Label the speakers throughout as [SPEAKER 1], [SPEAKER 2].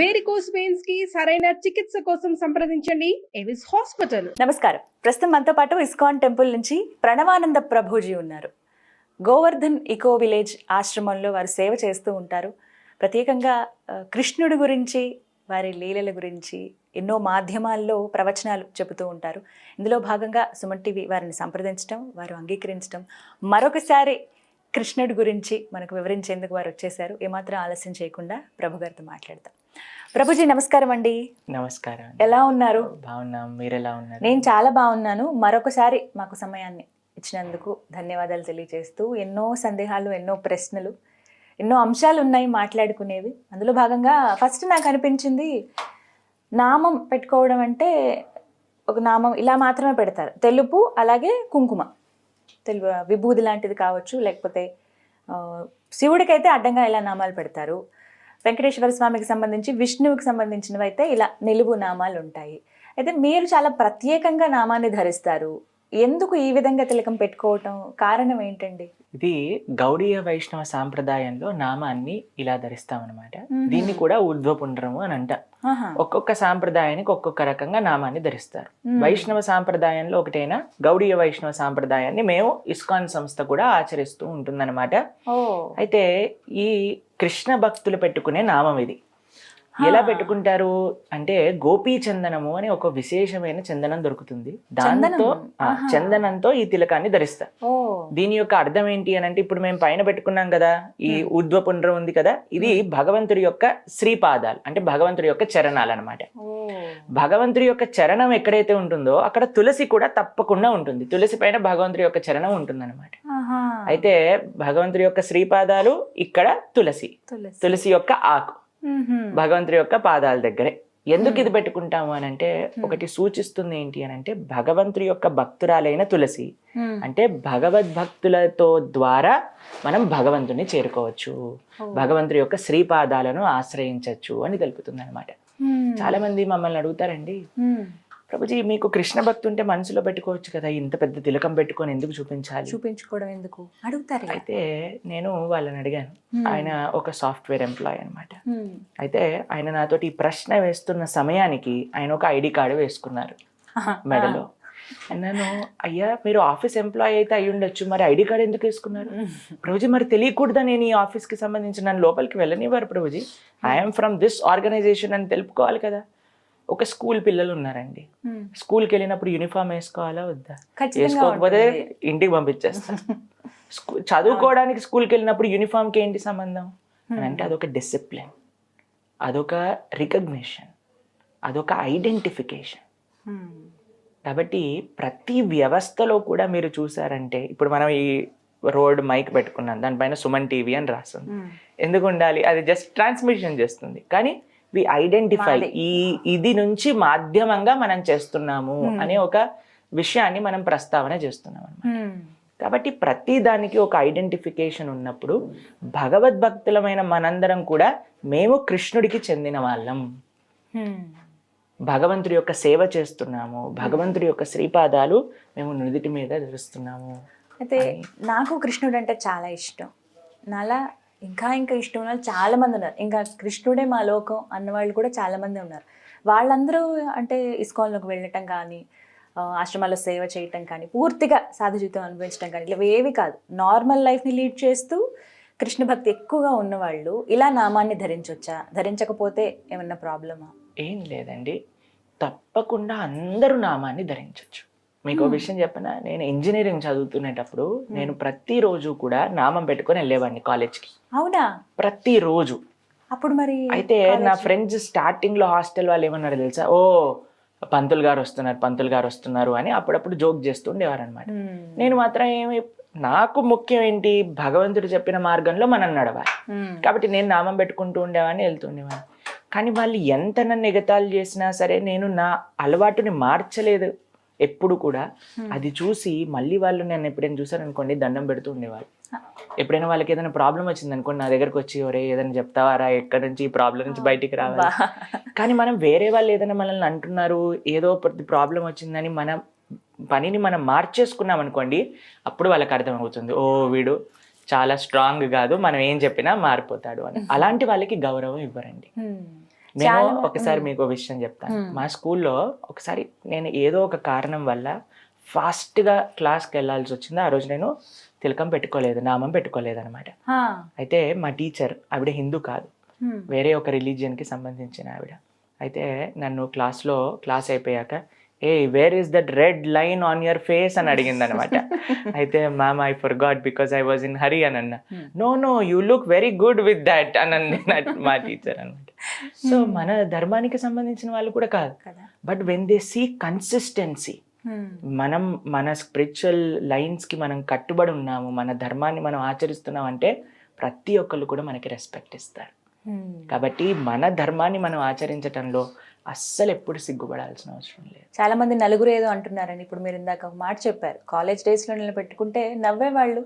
[SPEAKER 1] Varicose veins కి సరైన చికిత్స కోసం సంప్రదించండి ఎవిస్ హాస్పిటల్.
[SPEAKER 2] నమస్కారం. ప్రస్తుతం మనతో పాటు ఇస్కాన్ టెంపుల్ నుంచి ప్రణవానంద ప్రభుజీ ఉన్నారు. గోవర్ధన్ ఇకో విలేజ్ ఆశ్రమంలో వారు సేవ చేస్తూ ఉంటారు. ప్రత్యేకంగా కృష్ణుడి గురించి, వారి లీలల గురించి ఎన్నో మాధ్యమాల్లో ప్రవచనాలు చెబుతూ ఉంటారు. ఇందులో భాగంగా సుమన్ టీవీ వారిని సంప్రదించడం, వారు అంగీకరించడం, మరొకసారి కృష్ణుడి గురించి మనకు వివరించేందుకు వారు వచ్చేసారు. ఏమాత్రం ఆలస్యం చేయకుండా ప్రభు గారితో మాట్లాడతాం. ప్రభుజీ నమస్కారం అండి.
[SPEAKER 3] నమస్కారం.
[SPEAKER 2] ఎలా ఉన్నారు?
[SPEAKER 3] బాగున్నాం, మీరు ఎలా ఉన్నారు?
[SPEAKER 2] నేను చాలా బాగున్నాను. మరొకసారి మాకు సమయాన్ని ఇచ్చినందుకు ధన్యవాదాలు తెలియజేస్తూ, ఎన్నో సందేహాలు, ఎన్నో ప్రశ్నలు, ఎన్నో అంశాలు ఉన్నాయి మాట్లాడుకునేవి. అందులో భాగంగా ఫస్ట్ నాకు అనిపించింది, నామం పెట్టుకోవడం అంటే ఒక నామం ఇలా మాత్రమే పెడతారు. తెలుపు, అలాగే కుంకుమ, విభూది లాంటిది కావచ్చు, లేకపోతే శివుడికైతే అడ్డంగా ఇలా నామాలు పెడతారు. వెంకటేశ్వర స్వామికి సంబంధించి, విష్ణువుకి సంబంధించినవి అయితే ఇలా నిలువు నామాలు ఉంటాయి. అయితే మీరు చాలా ప్రత్యేకంగా నామాన్ని ధరిస్తారు. ఎందుకు ఈ విధంగా తిలకం పెట్టుకోవటం కారణం ఏంటండి?
[SPEAKER 3] ఇది గౌడీయ వైష్ణవ సాంప్రదాయంలో నామాన్ని ఇలా ధరిస్తామన్నమాట. దీన్ని కూడా ఊర్ధ్వపుండ్రము అని అంట. ఒక్కొక్క సాంప్రదాయానికి ఒక్కొక్క రకంగా నామాన్ని ధరిస్తారు. వైష్ణవ సాంప్రదాయంలో ఒకటైనా గౌడీయ వైష్ణవ సాంప్రదాయాన్ని మేము ఇస్కాన్ సంస్థ కూడా ఆచరిస్తూ ఉంటుందన్నమాట. అయితే ఈ కృష్ణ భక్తులు పెట్టుకునే నామం ఇది. ఎలా పెట్టుకుంటారు అంటే, గోపీ చందనము అని ఒక విశేషమైన చందనం దొరుకుతుంది. దాంతో చందనంతో ఈ తిలకాన్ని ధరిస్తారు. దీని యొక్క అర్థం ఏంటి అని అంటే, ఇప్పుడు మేము పైన పెట్టుకున్నాం కదా, ఈ ఊర్ధ్వపుండ్రం ఉంది కదా, ఇది భగవంతుడి యొక్క శ్రీపాదాలు, అంటే భగవంతుడి యొక్క చరణాలు అనమాట. భగవంతుడి యొక్క చరణం ఎక్కడైతే ఉంటుందో అక్కడ తులసి కూడా తప్పకుండా ఉంటుంది. తులసి పైన భగవంతుడి యొక్క చరణం ఉంటుంది అనమాట. అయితే భగవంతుడి యొక్క శ్రీపాదాలు, ఇక్కడ తులసి, తులసి యొక్క ఆకు భగవంతుడి యొక్క పాదాల దగ్గరే. ఎందుకు ఇది పెట్టుకుంటాము అని అంటే, ఒకటి సూచిస్తుంది ఏంటి అని అంటే, భగవంతుడి యొక్క భక్తురాలైన తులసి అంటే భగవద్భక్తులతో ద్వారా మనం భగవంతుని చేరుకోవచ్చు, భగవంతుడి యొక్క శ్రీపాదాలను ఆశ్రయించవచ్చు అని తెలుపుతుంది అనమాట. చాలా మంది మమ్మల్ని అడుగుతారండి, ప్రభుజీ మీకు కృష్ణ భక్తి ఉంటే మనసులో పెట్టుకోవచ్చు కదా, ఇంత పెద్ద తిలకం పెట్టుకొని ఎందుకు
[SPEAKER 2] చూపించుకోవడం ఎందుకు అడుగుతారు.
[SPEAKER 3] అయితే నేను వాళ్ళని అడిగాను. ఆయన ఒక సాఫ్ట్వేర్ ఎంప్లాయ్ అనమాట. అయితే ఆయన నాతోటి ఈ ప్రశ్న వేస్తున్న సమయానికి ఆయన ఒక ఐడి కార్డు వేసుకున్నారు మెడలో. అన్నాను, అయ్యా మీరు ఆఫీస్ ఎంప్లాయ్ అయితే అయి ఉండొచ్చు, మరి ఐడి కార్డు ఎందుకు వేసుకున్నారు? ప్రభుజీ మరి తెలియకూడదా నేను ఈ ఆఫీస్కి సంబంధించి, నన్ను లోపలికి వెళ్ళనివ్వరు Prabhuji, I'm from this organisation అని తెలుపుకోవాలి కదా. ఒక స్కూల్ పిల్లలు ఉన్నారండి, స్కూల్కి వెళ్ళినప్పుడు యూనిఫామ్ వేసుకోవాలా వద్దా? వేసుకోకపోతే ఇంటికి పంపించేస్తారు. చదువుకోవడానికి స్కూల్కి వెళ్ళినప్పుడు యూనిఫామ్కి ఏంటి సంబంధం అని అంటే, అదొక డిసిప్లిన్, అదొక రికగ్నిషన్, అదొక ఐడెంటిఫికేషన్. కాబట్టి ప్రతి వ్యవస్థలో కూడా మీరు చూసారంటే, ఇప్పుడు మనం ఈ రోడ్ మైక్ పెట్టుకున్నాం, దానిపైన సుమన్ టీవీ అని రాస్తుంది. ఎందుకు ఉండాలి? అది జస్ట్ ట్రాన్స్మిషన్ చేస్తుంది. కానీ వి ఐడెంటిఫై, ఇది నుంచి మాధ్యమంగా మనం చేస్తున్నాము అనే ఒక విషయాన్ని మనం ప్రస్తావన చేస్తున్నాం అన్నమాట. కాబట్టి ప్రతి దానికి ఒక ఐడెంటిఫికేషన్ ఉన్నప్పుడు, భగవద్భక్తులమైన మనందరం కూడా మేము కృష్ణుడికి చెందిన వాళ్ళం, భగవంతుడి యొక్క సేవ చేస్తున్నాము, భగవంతుడి యొక్క శ్రీపాదాలు మేము నుదిటి మీద ధరిస్తున్నాము.
[SPEAKER 2] అయితే నాకు కృష్ణుడు అంటే చాలా ఇష్టం. నాలా ఇంకా ఇష్టం ఉన్న వాళ్ళు చాలా మంది ఉన్నారు. ఇంకా కృష్ణుడే మా లోకం అన్నవాళ్ళు కూడా చాలా మంది ఉన్నారు. వాళ్ళందరూ అంటే ఇస్కాన్లోకి వెళ్ళటం కానీ, ఆశ్రమాల్లో సేవ చేయటం కానీ, పూర్తిగా సాధు జీవితం అనుభవించడం కానీ, ఇలా ఏవి కాదు, నార్మల్ లైఫ్ని లీడ్ చేస్తూ కృష్ణ భక్తి ఎక్కువగా ఉన్నవాళ్ళు ఇలా నామాన్ని ధరించవచ్చా? ధరించకపోతే ఏమన్నా ప్రాబ్లమా?
[SPEAKER 3] ఏం లేదండి, తప్పకుండా అందరూ నామాన్ని ధరించవచ్చు. మీకు ఒక విషయం చెప్పనా, నేను ఇంజనీరింగ్ చదువుతునేటప్పుడు నేను ప్రతిరోజు కూడా నామం పెట్టుకొని వెళ్ళేవాడిని కాలేజ్కి.
[SPEAKER 2] అవునా?
[SPEAKER 3] ప్రతిరోజు.
[SPEAKER 2] అప్పుడు మరి
[SPEAKER 3] అయితే నా ఫ్రెండ్స్ స్టార్టింగ్ లో హాస్టల్ వాళ్ళు ఏమన్నారు తెలుసా, ఓ పంతులు గారు వస్తున్నారు అని అప్పుడప్పుడు జోక్ చేస్తూ ఉండేవారు అనమాట. నేను మాత్రం నాకు ముఖ్యం ఏంటి, భగవంతుడు చెప్పిన మార్గంలో మనం నడవాలి. కాబట్టి నేను నామం పెట్టుకుంటూ ఉండేవాడిని, వెళ్తుండేవాడిని. కానీ వాళ్ళు ఎంత నన్ను ఎగతాళి చేసినా సరే నేను నా అలవాటుని మార్చలేదు ఎప్పుడు కూడా. అది చూసి మళ్ళీ వాళ్ళు నన్ను ఎప్పుడైనా చూసారనుకోండి, దండం పెడుతూ ఉండేవాళ్ళు. ఎప్పుడైనా వాళ్ళకి ఏదైనా ప్రాబ్లం వచ్చింది అనుకోండి, నా దగ్గరకు వచ్చి, ఒరే ఏదైనా చెప్తావారా, ఎక్కడి నుంచి ఈ ప్రాబ్లం నుంచి బయటికి రావాలి. కానీ మనం వేరే వాళ్ళు ఏదైనా మనల్ని అంటున్నారు, ఏదో ప్రతి ప్రాబ్లం వచ్చిందని మన పనిని మనం మార్చేసుకున్నాం అనుకోండి, అప్పుడు వాళ్ళకి అర్థమవుతుంది, ఓ వీడు చాలా స్ట్రాంగ్ కాదు, మనం ఏం చెప్పినా మారిపోతాడు అని. అలాంటి వాళ్ళకి గౌరవం ఇవ్వరండి. నేను ఒకసారి మీకు ఒక విషయం చెప్తాను. మా స్కూల్లో ఒకసారి నేను ఏదో ఒక కారణం వల్ల ఫాస్ట్గా క్లాస్కి వెళ్ళాల్సి వచ్చింది. ఆ రోజు నేను తిలకం పెట్టుకోలేదు, నామం పెట్టుకోలేదు అనమాట. అయితే మా టీచర్, ఆవిడ హిందూ కాదు, వేరే ఒక రిలీజియన్కి సంబంధించిన ఆవిడ. అయితే నన్ను క్లాస్ అయిపోయాక, ఏ where is that red line on your face అని అడిగింది అనమాట. అయితే ma'am I forgot because I was in hurry అని అన్నా. No you look very good with that అని అన్నది మా టీచర్ అనమాట. సో మన ధర్మానికి సంబంధించిన వాళ్ళు కూడా కాదు, but when they see consistency, మనం మన స్పిరిచువల్ లైన్స్కి మనం కట్టుబడి ఉన్నాము, మన ధర్మాన్ని మనం ఆచరిస్తున్నాం అంటే ప్రతి ఒక్కళ్ళు కూడా మనకి రెస్పెక్ట్ ఇస్తారు. కాబట్టి మన ధర్మాన్ని మనం ఆచరించటంలో అస్సలు ఎప్పుడు సిగ్గుపడాల్సిన అవసరం లేదు.
[SPEAKER 2] చాలా మంది నలుగురు ఏదో అంటున్నారండి. ఇప్పుడు మీరు ఇందాక ఒక మాట చెప్పారు, కాలేజ్ డేస్లో నిలబెట్టుకుంటే నవ్వేవాళ్ళు,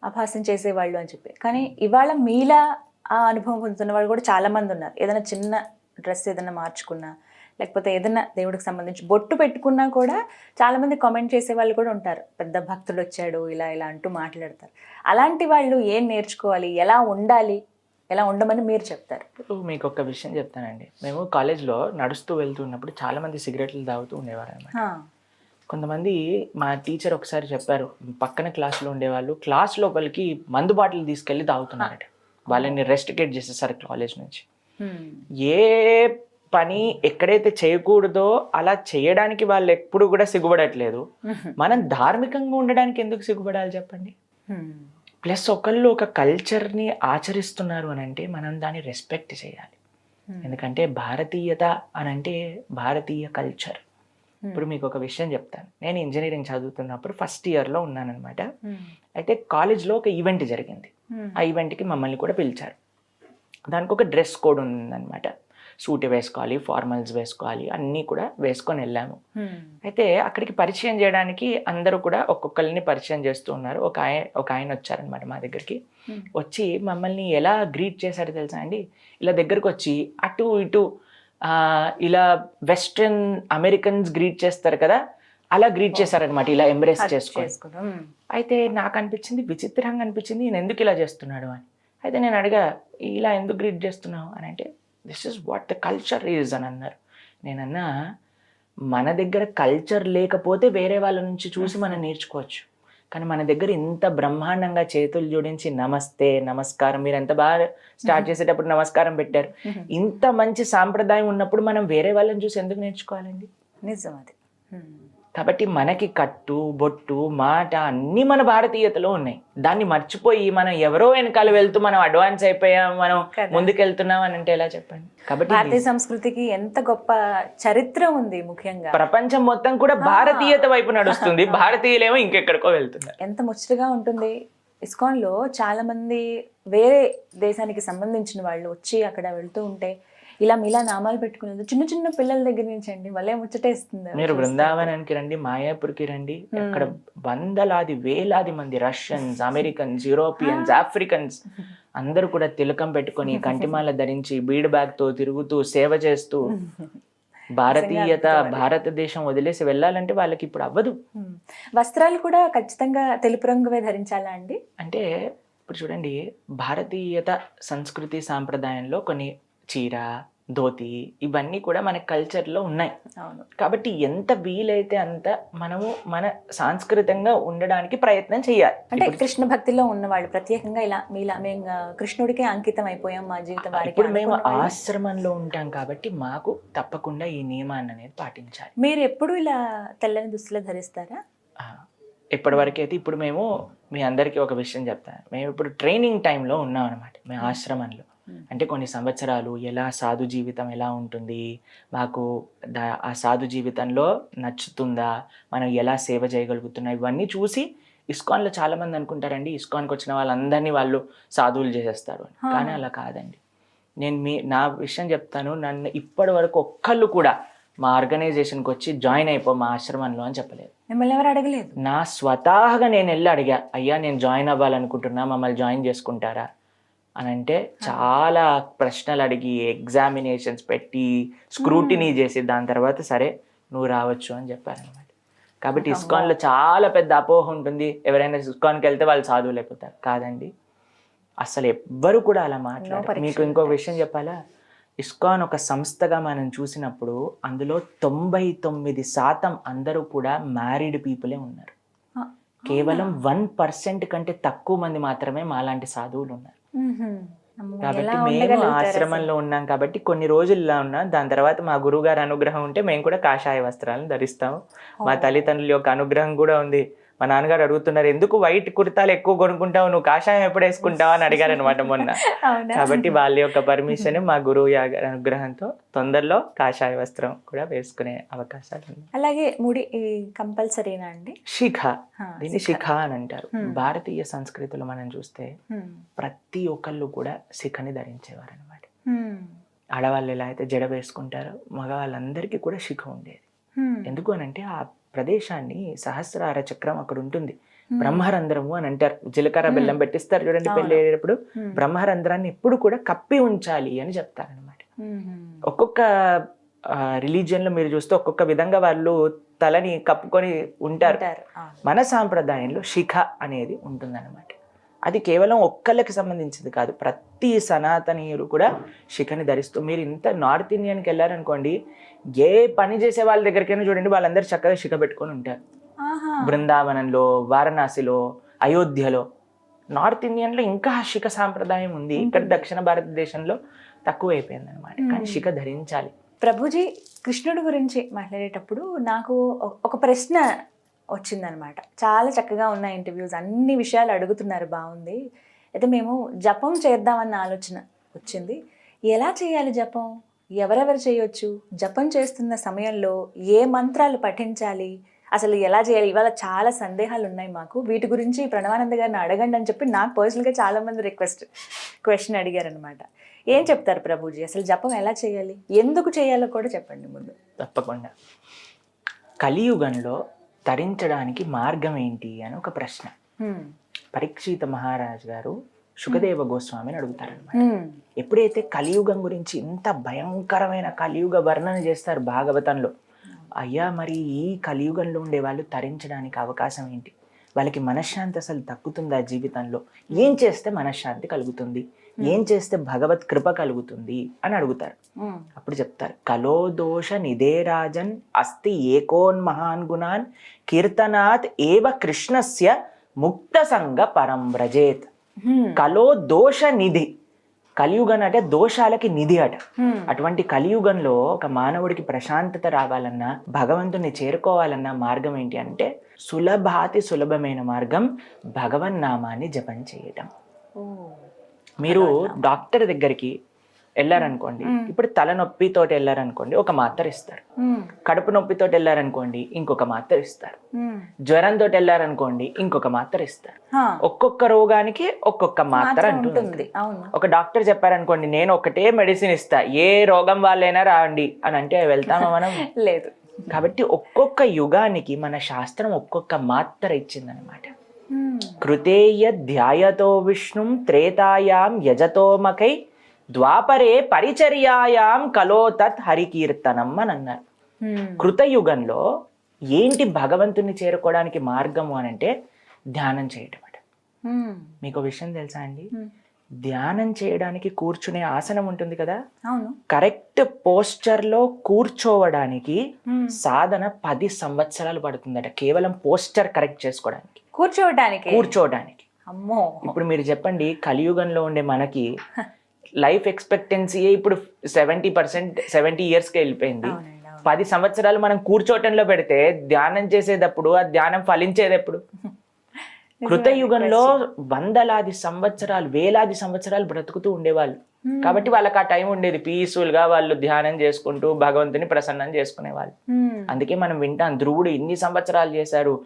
[SPEAKER 2] అభాసం చేసేవాళ్ళు అని చెప్పి. కానీ ఇవాళ మీలా ఆ అనుభవం పొందుతున్న వాళ్ళు కూడా చాలా మంది ఉన్నారు. ఏదైనా చిన్న డ్రెస్ ఏదైనా మార్చుకున్నా, లేకపోతే ఏదైనా దేవుడికి సంబంధించి బొట్టు పెట్టుకున్నా కూడా చాలా మంది కామెంట్ చేసే వాళ్ళు కూడా ఉంటారు. పెద్ద భక్తుడు వచ్చాడు ఇలా ఇలా అంటూ మాట్లాడతారు. అలాంటి వాళ్ళు ఏం నేర్చుకోవాలి, ఎలా ఉండాలి, ఎలా ఉండమని మీరు చెప్తారు?
[SPEAKER 3] మీకు ఒక విషయం చెప్తానండి. మేము కాలేజ్లో నడుస్తూ వెళ్తున్నప్పుడు చాలా మంది సిగరెట్లు తాగుతూ ఉండేవారు అన్నమాట. కొంతమంది, మా టీచర్ ఒకసారి చెప్పారు, పక్కన క్లాస్లో ఉండేవాళ్ళు క్లాస్ లోపలికి మందు బాటిల్ తీసుకెళ్ళి తాగుతున్నారట. వాళ్ళని రెస్ట్రికేట్ చేసేసారు కాలేజ్ నుంచి. ఏ పని ఎక్కడైతే చేయకూడదో అలా చేయడానికి వాళ్ళు ఎప్పుడు కూడా సిగ్గుపడట్లేదు. మనం ధార్మికంగా ఉండడానికి ఎందుకు సిగ్గుపడాలి చెప్పండి? ప్లస్ ఒకళ్ళు ఒక కల్చర్ని ఆచరిస్తున్నారు అని అంటే మనం దాన్ని రెస్పెక్ట్ చేయాలి. ఎందుకంటే భారతీయత అని అంటే భారతీయ కల్చర్. ఇప్పుడు మీకు ఒక విషయం చెప్తాను. నేను ఇంజనీరింగ్ చదువుతున్నప్పుడు ఫస్ట్ ఇయర్లో ఉన్నానన్నమాట. అయితే కాలేజ్లో ఒక ఈవెంట్ జరిగింది. ఆ ఈవెంట్కి మమ్మల్ని కూడా పిలిచారు. దానికి ఒక డ్రెస్ కోడ్ ఉందన్నమాట. సూట్ వేసుకోవాలి, ఫార్మల్స్ వేసుకోవాలి, అన్నీ కూడా వేసుకొని వెళ్ళాము. అయితే అక్కడికి పరిచయం చేయడానికి అందరూ కూడా ఒక్కొక్కరిని పరిచయం చేస్తూ ఉన్నారు. ఒక ఆయన వచ్చారనమాట మా దగ్గరికి. వచ్చి మమ్మల్ని ఎలా గ్రీట్ చేశారో తెలుసా అండి? ఇలా దగ్గరకు వచ్చి అటు ఇటు ఇలా వెస్ట్రన్ అమెరికన్స్ గ్రీట్ చేస్తారు కదా, అలా గ్రీట్ చేశారనమాట, ఇలా ఎంబ్రేస్ చేసుకొని. అయితే నాకు అనిపించింది, విచిత్రంగా అనిపించింది, నేను ఎందుకు ఇలా చేస్తున్నాడు అని. అయితే నేను అడిగా, ఇలా ఎందుకు గ్రీట్ చేస్తున్నావు అని అంటే, this is what the culture is అని అన్నారు. నేనన్నా, మన దగ్గర కల్చర్ లేకపోతే వేరే వాళ్ళ నుంచి చూసి మనం నేర్చుకోవచ్చు, కానీ మన దగ్గర ఇంత బ్రహ్మాండంగా చేతులు జోడించి నమస్తే, నమస్కారం, మీరు ఎంత బాగా స్టార్ట్ చేసేటప్పుడు నమస్కారం పెట్టారు. ఇంత మంచి సాంప్రదాయం ఉన్నప్పుడు మనం వేరే వాళ్ళని చూసి ఎందుకు నేర్చుకోవాలండి?
[SPEAKER 2] నిజం అది.
[SPEAKER 3] కాబట్టి మనకి కట్టు, బొట్టు, మాట అన్నీ మన భారతీయతలో ఉన్నాయి. దాన్ని మర్చిపోయి మనం ఎవరో వెనకాల వెళ్తూ మనం అడ్వాన్స్ అయిపోయాం, మనం ముందుకెళ్తున్నాం అని అంటే ఎలా చెప్పండి? కాబట్టి
[SPEAKER 2] భారతీయ సంస్కృతికి ఎంత గొప్ప చరిత్ర ఉంది. ముఖ్యంగా
[SPEAKER 3] ప్రపంచం మొత్తం కూడా భారతీయత వైపు నడుస్తుంది, భారతీయులేమో ఇంకెక్కడికో వెళ్తున్నారు.
[SPEAKER 2] ఎంత ముచ్చటగా ఉంటుంది. ఇస్కాన్లో చాలా మంది వేరే దేశానికి సంబంధించిన వాళ్ళు వచ్చి అక్కడ వెళ్తూ ఉంటే ఇలా మీలా నామాలు పెట్టుకునేది చిన్న చిన్న పిల్లల దగ్గర నుంచి అండి, వాళ్ళే ముచ్చటేస్తుంది.
[SPEAKER 3] మీరు బృందావనానికి రండి, మాయాపూర్కి రండి, అక్కడ వందలాది వేలాది మంది రష్యన్స్, అమెరికన్స్, యూరోపియన్స్, ఆఫ్రికన్స్ అందరూ కూడా తిలకం పెట్టుకొని కంటిమాల ధరించి బీడ్ బ్యాగ్ తో తిరుగుతూ సేవ చేస్తూ, భారతీయత, భారతదేశం వదిలేసి వెళ్ళాలంటే వాళ్ళకి ఇప్పుడు అవ్వదు.
[SPEAKER 2] వస్త్రాలు కూడా ఖచ్చితంగా తెలుపు రంగువే ధరించాలా అండి?
[SPEAKER 3] అంటే ఇప్పుడు చూడండి, భారతీయత సంస్కృతి సాంప్రదాయంలో కొన్ని చీర, ధోతి ఇవన్నీ కూడా మన కల్చర్లో ఉన్నాయి. కాబట్టి ఎంత వీలైతే అంత మనము మన సాంస్కృతికంగా ఉండడానికి ప్రయత్నం చేయాలి.
[SPEAKER 2] అంటే కృష్ణ భక్తిలో ఉన్నవాళ్ళు ప్రత్యేకంగా ఇలా మీలా మేము కృష్ణుడికే అంకితం అయిపోయాం మా జీవితం.
[SPEAKER 3] ఇప్పుడు మేము ఆశ్రమంలో ఉంటాం కాబట్టి మాకు తప్పకుండా ఈ నియమాన్ని అనేది పాటించాలి.
[SPEAKER 2] మీరు ఎప్పుడు ఇలా తెల్లని దుస్తులు ధరిస్తారా?
[SPEAKER 3] ఇప్పటివరకు అయితే ఇప్పుడు మేము మీ అందరికీ ఒక విషయం చెప్తాను. మేము ఇప్పుడు ట్రైనింగ్ టైంలో ఉన్నాం అనమాట, మేము ఆశ్రమంలో. అంటే కొన్ని సంవత్సరాలు ఎలా సాధు జీవితం ఎలా ఉంటుంది, మాకు ఆ సాధు జీవితంలో నచ్చుతుందా, మనం ఎలా సేవ చేయగలుగుతున్నా, ఇవన్నీ చూసి ఇస్కాన్లో చాలామంది అనుకుంటారండి, ఇస్కాన్కి వచ్చిన వాళ్ళందరినీ వాళ్ళు సాధువులు చేసేస్తారు అని. కానీ అలా కాదండి. నేను నా విషయం చెప్తాను. నన్ను ఇప్పటి వరకు ఒక్కళ్ళు కూడా మా ఆర్గనైజేషన్కి వచ్చి జాయిన్ అయిపో మా ఆశ్రమంలో అని చెప్పలేదు.
[SPEAKER 2] మిమ్మల్ని ఎవరు అడగలేదు?
[SPEAKER 3] నా స్వతహాగా నేను వెళ్ళి అడిగా, అయ్యా నేను జాయిన్ అవ్వాలనుకుంటున్నా, మమ్మల్ని జాయిన్ చేసుకుంటారా అని అంటే చాలా ప్రశ్నలు అడిగి, ఎగ్జామినేషన్స్ పెట్టి, స్క్రూటినీ చేసి దాని తర్వాత సరే నువ్వు రావచ్చు అని చెప్పారనమాట. కాబట్టి ఇస్కాన్లో చాలా పెద్ద అపోహ ఉంటుంది, ఎవరైనా ఇస్కాన్కి వెళ్తే వాళ్ళు సాధువులు అయిపోతారు. కాదండి, అసలు ఎవ్వరు కూడా అలా మాట్లాడారు. మీకు ఇంకో విషయం చెప్పాలా, ఇస్కాన్ ఒక సంస్థగా మనం చూసినప్పుడు అందులో 99% అందరూ కూడా మ్యారీడ్ పీపులే ఉన్నారు. కేవలం 1% కంటే తక్కువ మంది మాత్రమే మాలాంటి సాధువులు ఉన్నారు. కాబట్టి మేము ఆశ్రమంలో ఉన్నాం కాబట్టి కొన్ని రోజులు ఇలా ఉన్నాం. దాని తర్వాత మా గురువు గారి అనుగ్రహం ఉంటే మేము కూడా కాషాయ వస్త్రాలను ధరిస్తాము. మా తల్లిదండ్రుల యొక్క అనుగ్రహం కూడా ఉంది. మా నాన్నగారు అడుగుతున్నారు, ఎందుకు వైట్ కుర్తాలు ఎక్కువ కొనుక్కుంటావు, నువ్వు కాషాయం ఎప్పుడు వేసుకుంటావు అని అడిగారు అనమాట మొన్న. కాబట్టి వాళ్ళ యొక్క పర్మిషన్, మా గురువు గారి అనుగ్రహంతో తొందరలో కాషాయ వస్త్రం కూడా వేసుకునే అవకాశాలు ఉన్నాయి.
[SPEAKER 2] అలాగే ముడి కంపల్సరీనా అండి?
[SPEAKER 3] శిఖ, దీన్ని శిఖ అని అంటారు. భారతీయ సంస్కృతిలో మనం చూస్తే ప్రతి ఒక్కళ్ళు కూడా శిఖని ధరించేవారు అనమాట. ఆడవాళ్ళు ఎలా అయితే జడ వేసుకుంటారో మగవాళ్ళందరికీ కూడా శిఖ ఉండేది. ఎందుకు అనంటే ఆ ప్రదేశాన్ని సహస్రార చక్రం అక్కడ ఉంటుంది. బ్రహ్మరంధ్రము అని అంటారు. జీలకర్ర బెల్లం పెట్టిస్తారు చూడండి పెళ్లి అయ్యేటప్పుడు, బ్రహ్మరంధ్రాన్ని ఎప్పుడు కూడా కప్పి ఉంచాలి అని చెప్తారనమాట. ఒక్కొక్క రిలీజియన్ లో మీరు చూస్తే ఒక్కొక్క విధంగా వాళ్ళు తలని కప్పుకొని ఉంటారు. మన సాంప్రదాయంలో శిఖ అనేది ఉంటుందన్నమాట. అది కేవలం ఒక్కళ్ళకి సంబంధించింది కాదు, ప్రతి సనాతనీయులు కూడా శిఖని ధరిస్తూ, మీరు ఇంత నార్త్ ఇండియన్కి వెళ్ళారనుకోండి, ఏ పని చేసే వాళ్ళ దగ్గరికైనా చూడండి వాళ్ళందరూ చక్కగా శిఖ పెట్టుకొని ఉంటారు. బృందావనంలో, వారణాసిలో, అయోధ్యలో. నార్త్ ఇండియన్లో ఇంకా శిఖ సాంప్రదాయం ఉంది. ఇక్కడ దక్షిణ భారతదేశంలో తక్కువైపోయింది అనమాట. కానీ శిఖ ధరించాలి.
[SPEAKER 2] ప్రభుజీ, కృష్ణుడి గురించి మాట్లాడేటప్పుడు నాకు ఒక ప్రశ్న వచ్చిందనమాట. చాలా చక్కగా ఉన్న ఇంటర్వ్యూస్, అన్ని విషయాలు అడుగుతున్నారు, బాగుంది. అయితే మేము జపం చేద్దామన్న ఆలోచన వచ్చింది. ఎలా చేయాలి జపం, ఎవరెవరు చేయొచ్చు, జపం చేస్తున్న సమయంలో ఏ మంత్రాలు పఠించాలి, అసలు ఎలా చేయాలి, ఇవాళ చాలా సందేహాలు ఉన్నాయి మాకు, వీటి గురించి ప్రణవానంద గారిని అడగండి అని చెప్పి నాకు పర్సనల్గా చాలామంది క్వశ్చన్ అడిగారనమాట. ఏం చెప్తారు ప్రభుజీ, అసలు జపం ఎలా చేయాలి, ఎందుకు చేయాలో కూడా చెప్పండి ముందు.
[SPEAKER 3] తప్పకుండా. కలియుగంలో తరించడానికి మార్గం ఏంటి అని ఒక ప్రశ్న పరీక్షిత మహారాజ్ గారు శుకదేవ గోస్వామిని అడుగుతారనమాట. ఎప్పుడైతే కలియుగం గురించి ఇంత భయంకరమైన కలియుగ వర్ణన చేస్తారు భాగవతంలో, అయ్యా మరి ఈ కలియుగంలో ఉండే వాళ్ళు తరించడానికి అవకాశం ఏంటి, వాళ్ళకి మనశ్శాంతి అసలు దక్కుతుందా జీవితంలో, ఏం చేస్తే మనశ్శాంతి కలుగుతుంది, ఏం చేస్తే భగవత్ కృప కలుగుతుంది అని అడుగుతారు. అప్పుడు చెప్తారు, కలో దోష నిదే రాజన్ అస్తి ఏకోన్మహాన్ గుణాన్ కీర్తనాత్ ఏవ కృష్ణస్య ముక్త సంగ పరం వ్రజేత్. కలో దోష నిధి, కలియుగం అంటే దోషాలకి నిధి అట. అటువంటి కలియుగంలో ఒక మానవుడికి ప్రశాంతత రావాలన్నా, భగవంతుని చేరుకోవాలన్నా మార్గం ఏంటి అంటే సులభాతి సులభమైన మార్గం భగవన్నామాన్ని జపం చేయటం. మీరు డాక్టర్ దగ్గరికి వెళ్ళారనుకోండి, ఇప్పుడు తలనొప్పితో వెళ్ళారనుకోండి ఒక మాత్ర ఇస్తారు, కడుపు నొప్పితో వెళ్ళారనుకోండి ఇంకొక మాత్ర ఇస్తారు, జ్వరంతో వెళ్ళారనుకోండి ఇంకొక మాత్ర ఇస్తారు. ఒక్కొక్క రోగానికి ఒక్కొక్క మాత్ర అంటుంది. ఒక డాక్టర్ చెప్పారనుకోండి, నేను ఒకటే మెడిసిన్ ఇస్తా, ఏ రోగం వాళ్ళైనా రాండి అని అంటే వెళ్తామా మనం?
[SPEAKER 2] లేదు.
[SPEAKER 3] కాబట్టి ఒక్కొక్క యుగానికి మన శాస్త్రం ఒక్కొక్క మాత్ర ఇచ్చిందనమాట. కృతేయ ధ్యాయతో విష్ణుం త్రేతాయాం యజతోమకై ద్వాపరే పరిచర్యాయాం కలో తత్ హరికీర్తనం అని అన్నారు. కృతయుగంలో ఏంటి భగవంతుని చేరుకోవడానికి మార్గము అని అంటే ధ్యానం చేయటం అట. మీకు విషయం తెలుసా అండి, ధ్యానం చేయడానికి కూర్చునే ఆసనం ఉంటుంది కదా, కరెక్ట్ పోస్చర్ లో కూర్చోవడానికి సాధన 10 సంవత్సరాలు పడుతుందట, కేవలం పోస్చర్ కరెక్ట్ చేసుకోవడానికి, కూర్చోవడానికి.
[SPEAKER 2] అమ్మో.
[SPEAKER 3] ఇప్పుడు మీరు చెప్పండి, కలియుగంలో ఉండే మనకి లైఫ్ ఎక్స్పెక్టెన్సీ ఇప్పుడు 70 yearsకి వెళ్ళిపోయింది. 10 సంవత్సరాలు మనం కూర్చోటంలో పెడితే ధ్యానం చేసేటప్పుడు ఆ ధ్యానం ఫలించేది ఎప్పుడు? కృతయుగంలో వందలాది సంవత్సరాలు, వేలాది సంవత్సరాలు బ్రతుకుతూ ఉండేవాళ్ళు. కాబట్టి వాళ్ళకి ఆ టైం ఉండేది, పీస్ఫుల్ గా వాళ్ళు ధ్యానం చేసుకుంటూ భగవంతుని ప్రసన్నం చేసుకునేవాళ్ళు. అందుకే మనం వింటాం, ధ్రువుడు ఇన్ని సంవత్సరాలు చేశారు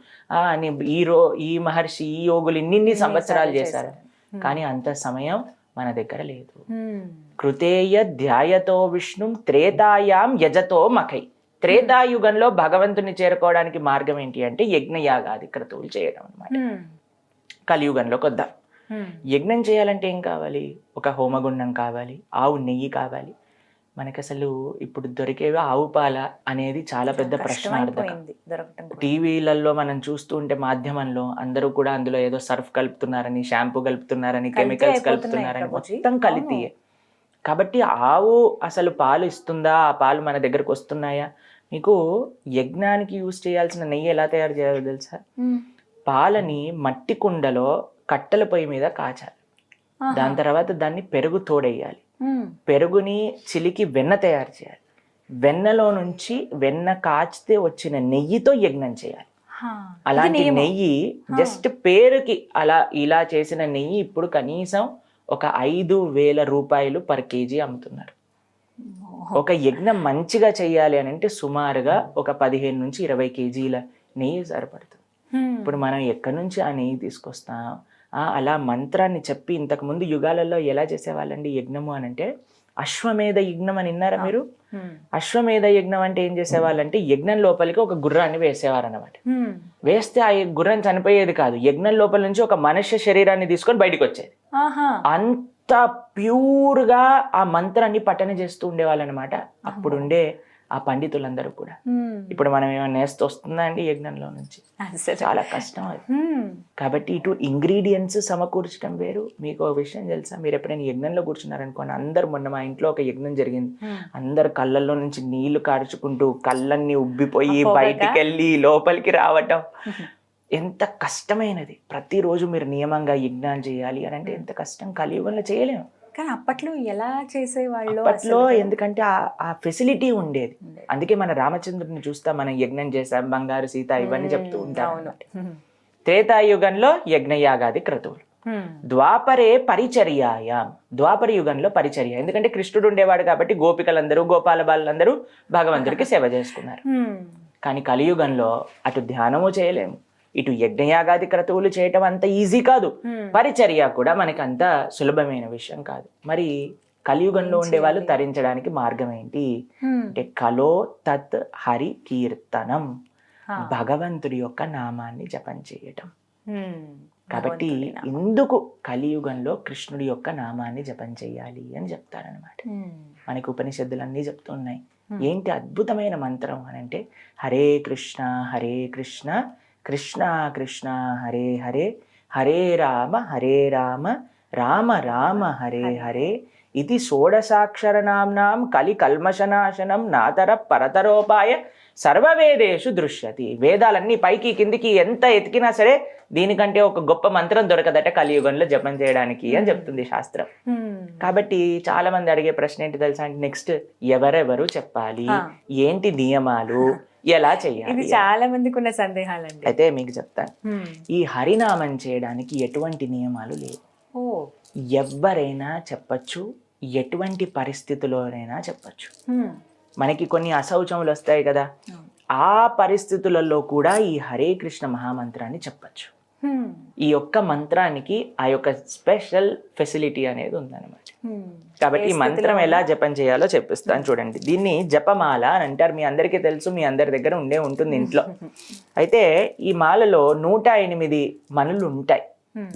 [SPEAKER 3] అని, ఈ మహర్షి, ఈ యోగులు ఇన్ని సంవత్సరాలు చేశారు. కానీ అంత సమయం మన దగ్గర లేదు. కృతేయ ధ్యాయతో విష్ణుం త్రేతాయాం యజతో మకై. త్రేతాయుగంలో భగవంతుని చేరుకోవడానికి మార్గం ఏంటి అంటే యజ్ఞయాగాది క్రతువులు చేయడం అన్నమాట. కలియుగంలోకి వద్దాం. యజ్ఞం చేయాలంటే ఏం కావాలి? ఒక హోమగుండం కావాలి, ఆవు నెయ్యి కావాలి. మనకి అసలు ఇప్పుడు దొరికేవి ఆవు పాల అనేది చాలా పెద్ద ప్రశ్నార్థకం. టీవీలలో మనం చూస్తూ ఉంటే మాధ్యమంలో అందరూ కూడా అందులో ఏదో సర్ఫ్ కలుపుతున్నారని, షాంపూ కలుపుతున్నారని, కెమికల్స్ కలుపుతున్నారని, మొత్తం కలిపియే. కాబట్టి ఆవు అసలు పాలు ఇస్తుందా, ఆ పాలు మన దగ్గరకు వస్తున్నాయా? మీకు యజ్ఞానికి యూజ్ చేయాల్సిన నెయ్యి ఎలా తయారు చేయాలో తెలుసా? పాలని మట్టి కుండలో కట్టెల పొయ్యి మీద కాచాలి. దాని తర్వాత దాన్ని పెరుగు తోడేయాలి. పెరుగుని చిలికి వెన్న తయారు చేయాలి. వెన్నలో నుంచి వెన్న కాచితే వచ్చిన నెయ్యితో యజ్ఞం చేయాలి. అలాంటి నెయ్యి జస్ట్ పేరుకి అలా ఇలా చేసిన నెయ్యి ఇప్పుడు కనీసం ఒక 5,000 రూపాయలు పర్ కేజీ అమ్ముతున్నారు. ఒక యజ్ఞం మంచిగా చెయ్యాలి అని అంటే సుమారుగా ఒక 15 నుంచి 20 కేజీల నెయ్యి సరిపడుతుంది. ఇప్పుడు మనం ఎక్కడి నుంచి ఆ నెయ్యి తీసుకొస్తాం? అలా మంత్రాన్ని చెప్పి ఇంతకు ముందు యుగాలలో ఎలా చేసేవాళ్ళండి యజ్ఞము అని అంటే, అశ్వమేధ యజ్ఞం అని విన్నారా మీరు? అశ్వమేధ యజ్ఞం అంటే ఏం చేసేవాళ్ళంటే యజ్ఞం లోపలికి ఒక గుర్రాన్ని వేసేవారు అన్నమాట. వేస్తే ఆ గుర్రం చనిపోయేది కాదు, యజ్ఞం లోపల నుంచి ఒక మనుష్య శరీరాన్ని తీసుకొని బయటకు వచ్చేది. అంత ప్యూర్ గా ఆ మంత్రాన్ని పఠన చేస్తూ ఉండేవాళ్ళు అనమాట అప్పుడుండే ఆ పండితులందరూ కూడా. ఇప్పుడు మనం ఏమైనా నేస్తూ వస్తుందా అండి యజ్ఞంలో నుంచి? చాలా కష్టం అది. కాబట్టి ఇటు ఇంగ్రీడియంట్స్ సమకూర్చడం వేరు. మీకు ఒక విషయం తెలుసా, మీరు ఎప్పుడైనా యజ్ఞంలో కూర్చున్నారనుకోండి, అందరు, మొన్న మా ఇంట్లో ఒక యజ్ఞం జరిగింది, అందరు కళ్ళల్లో నుంచి నీళ్లు కార్చుకుంటూ కళ్ళన్నీ ఉబ్బిపోయి బయటికి వెళ్ళి లోపలికి రావటం ఎంత కష్టమైనది. ప్రతిరోజు మీరు నియమంగా యజ్ఞాలు చేయాలి అని అంటే ఎంత కష్టం, కలియుగంలో చేయలేము.
[SPEAKER 2] కానీ అప్పట్లో ఎలా చేసేవాళ్ళు?
[SPEAKER 3] అప్పట్లో ఎందుకంటే ఆ ఫెసిలిటీ ఉండేది. అందుకే మన రామచంద్రుడిని చూస్తా మనం యజ్ఞం చేసాం, బంగారు సీత ఇవన్నీ చెప్తూ ఉంటాం. త్రేతాయుగంలో యజ్ఞయాగాది క్రతువులు, ద్వాపరే పరిచర్యాయాం, ద్వాపర యుగంలో పరిచర్య. ఎందుకంటే కృష్ణుడు ఉండేవాడు కాబట్టి గోపికలందరూ, గోపాల బాలందరూ భగవంతుడికి సేవ చేసుకున్నారు. కానీ కలియుగంలో అటు ధ్యానము చేయలేము, ఇటు యజ్ఞయాగాది క్రతువులు చేయటం అంత ఈజీ కాదు, పరిచర్య కూడా మనకి అంత సులభమైన విషయం కాదు. మరి కలియుగంలో ఉండే వాళ్ళు తరించడానికి మార్గం ఏంటి అంటే కలో తత్ హరి కీర్తనం, భగవంతుడి యొక్క నామాన్ని జపం చేయటం. కాబట్టి ఇందుకు కలియుగంలో కృష్ణుడి యొక్క నామాన్ని జపం చేయాలి అని చెప్తారనమాట. మనకి ఉపనిషత్తులన్నీ చెప్తున్నాయి. ఏంటి అద్భుతమైన మంత్రం అని అంటే, హరే కృష్ణ కృష్ణ కృష్ణ హరే హరే, హరే రామ రామ రామ హరే హరే, ఇది షోడశాక్షర నామ్నాం కలి కల్మషనాశనం నాతర పరతరోపాయ సర్వవేదేషు దృశ్యతి. వేదాలన్నీ పైకి కిందికి ఎంత ఎతికినా సరే దీనికంటే ఒక గొప్ప మంత్రం దొరకదట కలియుగంలో జపం చేయడానికి అని చెప్తుంది శాస్త్రం. కాబట్టి చాలా మంది అడిగే ప్రశ్న ఏంటి తెలుసా అంటే, నెక్స్ట్ ఎవరెవరు చెప్పాలి, ఏంటి నియమాలు, ఎలా చేయాలి?
[SPEAKER 2] ఇది చాలా మందికి ఉన్న సందేహాలండి.
[SPEAKER 3] అయితే మీకు చెప్తాను. ఈ హరినామం చేయడానికి ఎటువంటి నియమాలు లేవు. ఎవరైనా చెప్పచ్చు, ఎటువంటి పరిస్థితుల్లోనైనా చెప్పచ్చు. మనకి కొన్ని అశౌచములు వస్తాయి కదా, ఆ పరిస్థితులలో కూడా ఈ హరే కృష్ణ మహామంత్రాన్ని చెప్పచ్చు. ఈ యొక్క మంత్రానికి ఆ యొక్క స్పెషల్ ఫెసిలిటీ అనేది ఉందన్నమాట. కాబట్టి ఈ మంత్రం ఎలా జపం చేయాలో చెప్పిస్తాను చూడండి. దీన్ని జపమాల అని అంటారు. మీ అందరికీ తెలుసు, మీ అందరి దగ్గర ఉంటుంది ఇంట్లో. అయితే ఈ మాలలో 108 మనులు ఉంటాయి.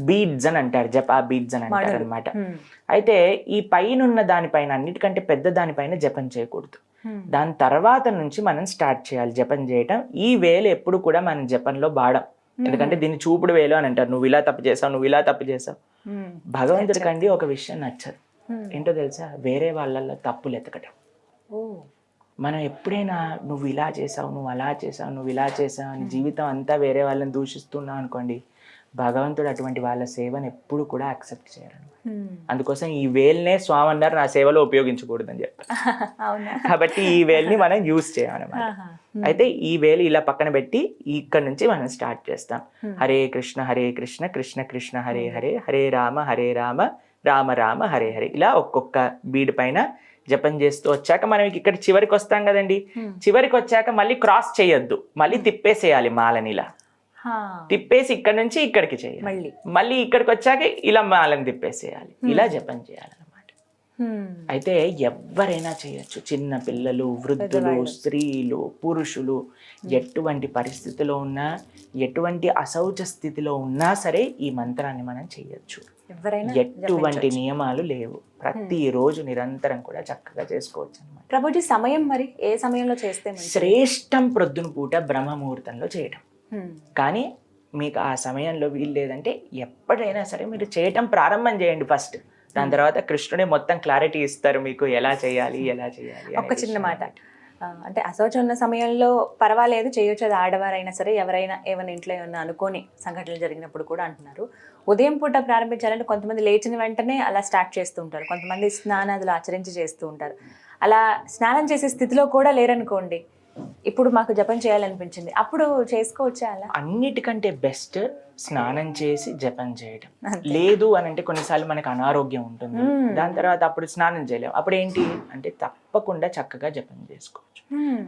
[SPEAKER 3] బీడ్స్ అని అంటారు, జపా బీడ్స్ అని అంటారు అనమాట. అయితే ఈ పైన దానిపైన, అన్నిటికంటే పెద్ద దానిపైన జపం చేయకూడదు. దాని తర్వాత నుంచి మనం స్టార్ట్ చేయాలి జపం చేయటం. ఈ వేలు ఎప్పుడు కూడా మనం జపంలో వాడం, ఎందుకంటే దీన్ని చూపుడు వేలు అని అంటారు. నువ్వు ఇలా తప్పు చేసావు, నువ్వు ఇలా తప్పు చేసావు. భగవంతుడికండి ఒక విషయం నచ్చదు, ఏంటో తెలుసా? వేరే వాళ్ళల్లో తప్పులు ఎతకటం. మనం ఎప్పుడైనా నువ్వు ఇలా చేసావు, నువ్వు అలా చేసావు, నువ్వు ఇలా చేసావు అని జీవితం అంతా వేరే వాళ్ళని దూషిస్తున్నావు అనుకోండి, భగవంతుడు అటువంటి వాళ్ళ సేవను ఎప్పుడు కూడా యాక్సెప్ట్ చేయరు. అందుకోసం ఈ వేల్నే స్వామి అన్నారు నా సేవలో ఉపయోగించకూడదని చెప్పారు. కాబట్టి ఈ వేల్ని మనం యూజ్ చేయాలన్నమాట. అయితే ఈ వేలు ఇలా పక్కన పెట్టి ఇక్కడ నుంచి మనం స్టార్ట్ చేస్తాం. హరే కృష్ణ కృష్ణ కృష్ణ హరే హరే, హరే రామ రామ రామ హరే హరే. ఇలా ఒక్కొక్క బీడ్ పైన జపం చేస్తూ వచ్చాక మనం ఇక్కడ చివరికి వస్తాం కదండి. చివరికి వచ్చాక మళ్ళీ క్రాస్ చేయొద్దు, మళ్ళీ తిప్పేసేయాలి మాలని. ఇలా తిప్పేసి ఇక్కడ నుంచి ఇక్కడికి చేయాలి, మళ్ళీ ఇక్కడికి వచ్చాక ఇలా మాలని తిప్పేసేయాలి. ఇలా జపం చేయాలన్నమాట. అయితే ఎవరైనా చేయొచ్చు, చిన్న పిల్లలు, వృద్ధులు, స్త్రీలు, పురుషులు, ఎటువంటి పరిస్థితిలో ఉన్నా, ఎటువంటి అశౌచ స్థితిలో ఉన్నా సరే ఈ మంత్రాన్ని మనం చేయొచ్చు. ఎటువంటి నియమాలు లేవు. ప్రతిరోజు నిరంతరం కూడా చక్కగా చేసుకోవచ్చు అన్నమాట.
[SPEAKER 2] ప్రభుజీ సమయం మరి ఏ సమయంలో చేస్తే
[SPEAKER 3] శ్రేష్టం? ప్రొద్దున పూట బ్రహ్మముహూర్తంలో చేయటం. కానీ మీకు ఆ సమయంలో వీలు లేదంటే ఎప్పుడైనా సరే మీరు చేయటం ప్రారంభం చేయండి. ఫస్ట్ దాని తర్వాత కృష్ణుడే మొత్తం క్లారిటీ ఇస్తారు మీకు ఎలా చేయాలి అనే
[SPEAKER 2] ఒక్క చిన్న
[SPEAKER 3] విషయం.
[SPEAKER 2] మాట, అంటే అశౌచం ఉన్న సమయంలో పర్వాలేదు చేయొచ్చు, అది ఆడవారైనా సరే ఎవరైనా ఏమైనా ఇంట్లో ఏమైనా అనుకోని సంఘటనలు జరిగినప్పుడు కూడా అంటున్నారు. ఉదయం పూట ప్రారంభించాలంటే కొంతమంది లేచిన వెంటనే అలా స్టార్ట్ చేస్తూ ఉంటారు, కొంతమంది స్నానాదులు ఆచరించి చేస్తూ ఉంటారు. అలా స్నానం చేసే స్థితిలో కూడా లేరనుకోండి, ఇప్పుడు మాకు జపం చేయాలనిపించింది, అప్పుడు చేసుకోవచ్చా అలా?
[SPEAKER 3] అన్నిటికంటే బెస్ట్ స్నానం చేసి జపం చేయడం. లేదు అని అంటే కొన్నిసార్లు మనకు అనారోగ్యం ఉంటుంది, దాని తర్వాత అప్పుడు స్నానం చేయలేము. అప్పుడు ఏంటి అంటే తప్పకుండా చక్కగా జపం చేసుకోవచ్చు.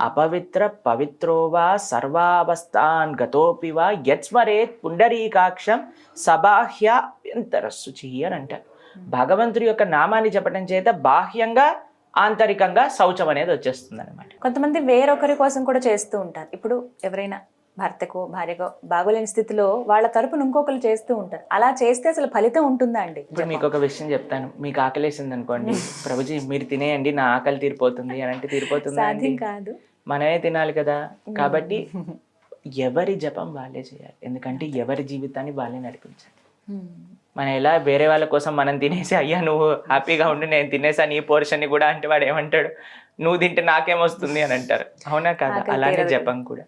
[SPEAKER 3] అపవిత్ర పవిత్రోవా సర్వావస్థాన్ గతోపివా యత్స్మరేత్ పుండరీకాక్షం సబాహ్య అభ్యంతరశుచి అని అంటారు. భగవంతుడి యొక్క నామాన్ని చెప్పడం చేత బాహ్యంగా ఆంతరికంగా శౌచం అనేది వచ్చేస్తుంది అనమాట.
[SPEAKER 2] కొంతమంది వేరొకరి కోసం కూడా చేస్తూ ఉంటారు. ఇప్పుడు ఎవరైనా భర్తకో భార్యకో బాగోలేని స్థితిలో వాళ్ళ తరపున ఇంకొకరు చేస్తూ ఉంటారు. అలా చేస్తే అసలు ఫలితం ఉంటుందా అండి?
[SPEAKER 3] ఇప్పుడు మీకు ఒక విషయం చెప్తాను. మీకు ఆకలేసింది అనుకోండి, ప్రభుజీ మీరు తినేయండి నా ఆకలి తీరిపోతుంది అని అంటే తీరిపోతుంది?
[SPEAKER 2] సాధ్యం కాదు,
[SPEAKER 3] మనమే తినాలి కదా. కాబట్టి ఎవరి జపం వాళ్ళే చేయాలి, ఎందుకంటే ఎవరి జీవితాన్ని వాళ్ళే నడిపించాలి. మనం ఎలా వేరే వాళ్ళ కోసం మనం తినేసి అయ్యా నువ్వు హ్యాపీగా ఉండి నేను తినేసాను ఈ పోర్షన్ని కూడా అంటే వాడు ఏమంటాడు, నువ్వు తింటే నాకేమొస్తుంది అని అంటారు. అవునా కాదా? అలానే జపం కూడా.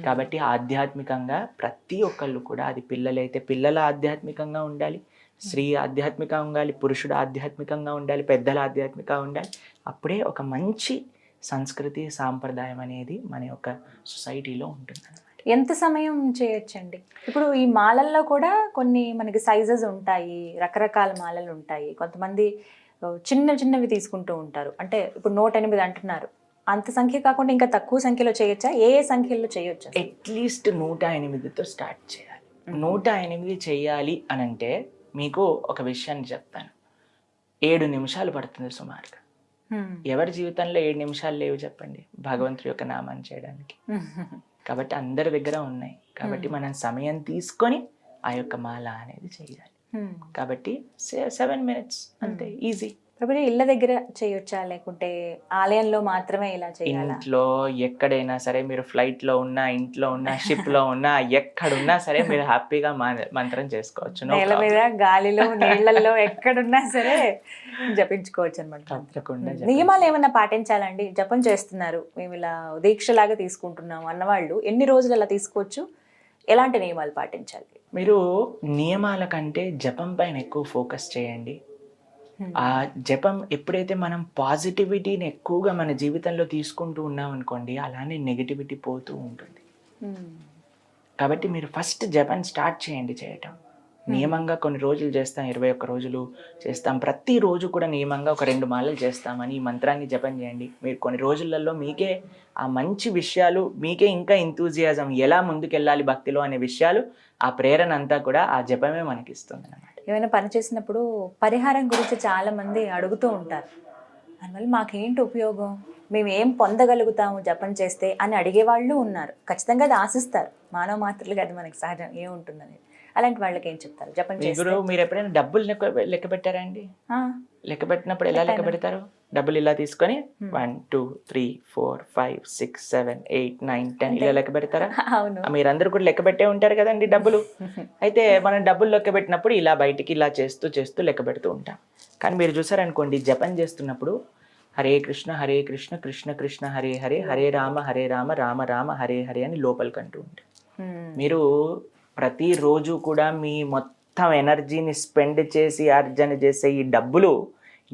[SPEAKER 3] కాబట్టి ఆధ్యాత్మికంగా ప్రతి ఒక్కళ్ళు కూడా, అది పిల్లలైతే పిల్లల ఆధ్యాత్మికంగా ఉండాలి, స్త్రీ ఆధ్యాత్మికంగా ఉండాలి, పురుషుడు ఆధ్యాత్మికంగా ఉండాలి, పెద్దల ఆధ్యాత్మికంగా ఉండాలి. అప్పుడే ఒక మంచి సంస్కృతి సాంప్రదాయం అనేది మన యొక్క సొసైటీలో ఉంటుంది.
[SPEAKER 2] ఎంత సమయం చేయొచ్చండి? ఇప్పుడు ఈ మాలల్లో కూడా కొన్ని మనకి సైజెస్ ఉంటాయి, రకరకాల మాలలు ఉంటాయి. కొంతమంది చిన్నవి తీసుకుంటూ ఉంటారు. అంటే ఇప్పుడు 108 అంటున్నారు, అంత సంఖ్య కాకుండా ఇంకా తక్కువ సంఖ్యలో చేయొచ్చా? ఏ సంఖ్యలో చేయొచ్చు?
[SPEAKER 3] అట్లీస్ట్ 108తో స్టార్ట్ చేయాలి. 108 చేయాలి అని అంటే మీకు ఒక విషయాన్ని చెప్తాను. 7 నిమిషాలు పడుతుంది సుమారుగా. ఎవరి జీవితంలో 7 నిమిషాలు లేవు చెప్పండి భగవంతుడి యొక్క నామాన్ని చేయడానికి? కాబట్టి అందరి దగ్గర ఉన్నాయి. కాబట్టి మనం సమయం తీసుకొని ఆ యొక్క మాల అనేది చేయాలి. కాబట్టి 7 minutes అంతే, ఈజీ.
[SPEAKER 2] ప్రభుజీ ఇళ్ళ దగ్గర చేయొచ్చా లేకుంటే ఆలయంలో మాత్రమే ఇలా చేయాలా?
[SPEAKER 3] ఇంట్లో ఎక్కడైనా సరే, మీరు ఫ్లైట్ లో ఉన్నా, ఇంట్లో ఉన్నా, షిప్ లో ఉన్నా, ఎక్కడున్నా సరే మీరు హ్యాపీగా మంత్రం చేసుకోవచ్చు.
[SPEAKER 2] నేల మీద, గాలిలో, నీళ్లలో ఎక్కడున్నా సరే జపించుకోవచ్చు అనమాట.
[SPEAKER 3] తప్పకుండా.
[SPEAKER 2] నియమాలు ఏమన్నా పాటించాలండి? జపం చేస్తున్నారు, మేము ఇలా దీక్షలాగా తీసుకుంటున్నాం అన్నవాళ్ళు ఎన్ని రోజులు అలా తీసుకోవచ్చు? ఎలాంటి నియమాలు పాటించాలి?
[SPEAKER 3] మీరు నియమాల కంటే జపం పైన ఎక్కువ ఫోకస్ చేయండి. ఆ జపం ఎప్పుడైతే మనం పాజిటివిటీని ఎక్కువగా మన జీవితంలో తీసుకుంటూ ఉన్నాం అనుకోండి, అలానే నెగిటివిటీ పోతూ ఉంటుంది. కాబట్టి మీరు ఫస్ట్ జపం స్టార్ట్ చేయండి చేయటం. నియమంగా కొన్ని రోజులు చేస్తాం, 21 రోజులు చేస్తాం, ప్రతిరోజు కూడా నియమంగా ఒక 2 మాలలు చేస్తామని ఈ మంత్రాన్ని జపం చేయండి. మీరు కొన్ని రోజులలో మీకే ఆ మంచి విషయాలు, మీకే ఇంకా ఎంతూజియాజం, ఎలా ముందుకెళ్ళాలి భక్తిలో అనే విషయాలు, ఆ ప్రేరణ అంతా కూడా ఆ జపమే మనకి ఇస్తుంది అన్నమాట.
[SPEAKER 2] ఏమైనా పని చేసినప్పుడు పరిహారం గురించి చాలా మంది అడుగుతూ ఉంటారు. దానివల్ల మాకేంటి ఉపయోగం, మేము ఏం పొందగలుగుతాము జపం చేస్తే అని అడిగేవాళ్ళు ఉన్నారు. ఖచ్చితంగా అది ఆశిస్తారు, మానవ మాత్రలుగా అది మనకి సహజం ఏముంటుందని. అలాంటి వాళ్ళకి ఏం చెప్తారు జపం చేస్తే?
[SPEAKER 3] మీరు ఎప్పుడైనా డబ్బులు లెక్క పెట్టారా అండి? లెక్క పెట్టినప్పుడు ఎలా లెక్క పెడతారు? డబ్బులు ఇలా తీసుకొని 1 2 3 4 5 6 7 8 9 10 ఇలా లెక్క పెడతారా?
[SPEAKER 2] అవును,
[SPEAKER 3] మీరందరూ కూడా లెక్క పెట్టే ఉంటారు కదండి డబ్బులు. అయితే మనం డబ్బులు లెక్క పెట్టినప్పుడు ఇలా బయటికి ఇలా చేస్తూ లెక్క పెడుతూ ఉంటాం. కానీ మీరు చూసారనుకోండి, జపం చేస్తున్నప్పుడు హరే కృష్ణ కృష్ణ కృష్ణ హరే హరే, హరే రామ రామ రామ హరే హరే అని లోపలికి అంటూ ఉంటారు. మీరు ప్రతిరోజు కూడా మీ మొత్తం ఎనర్జీని స్పెండ్ చేసి అర్జన చేసే ఈ డబ్బులు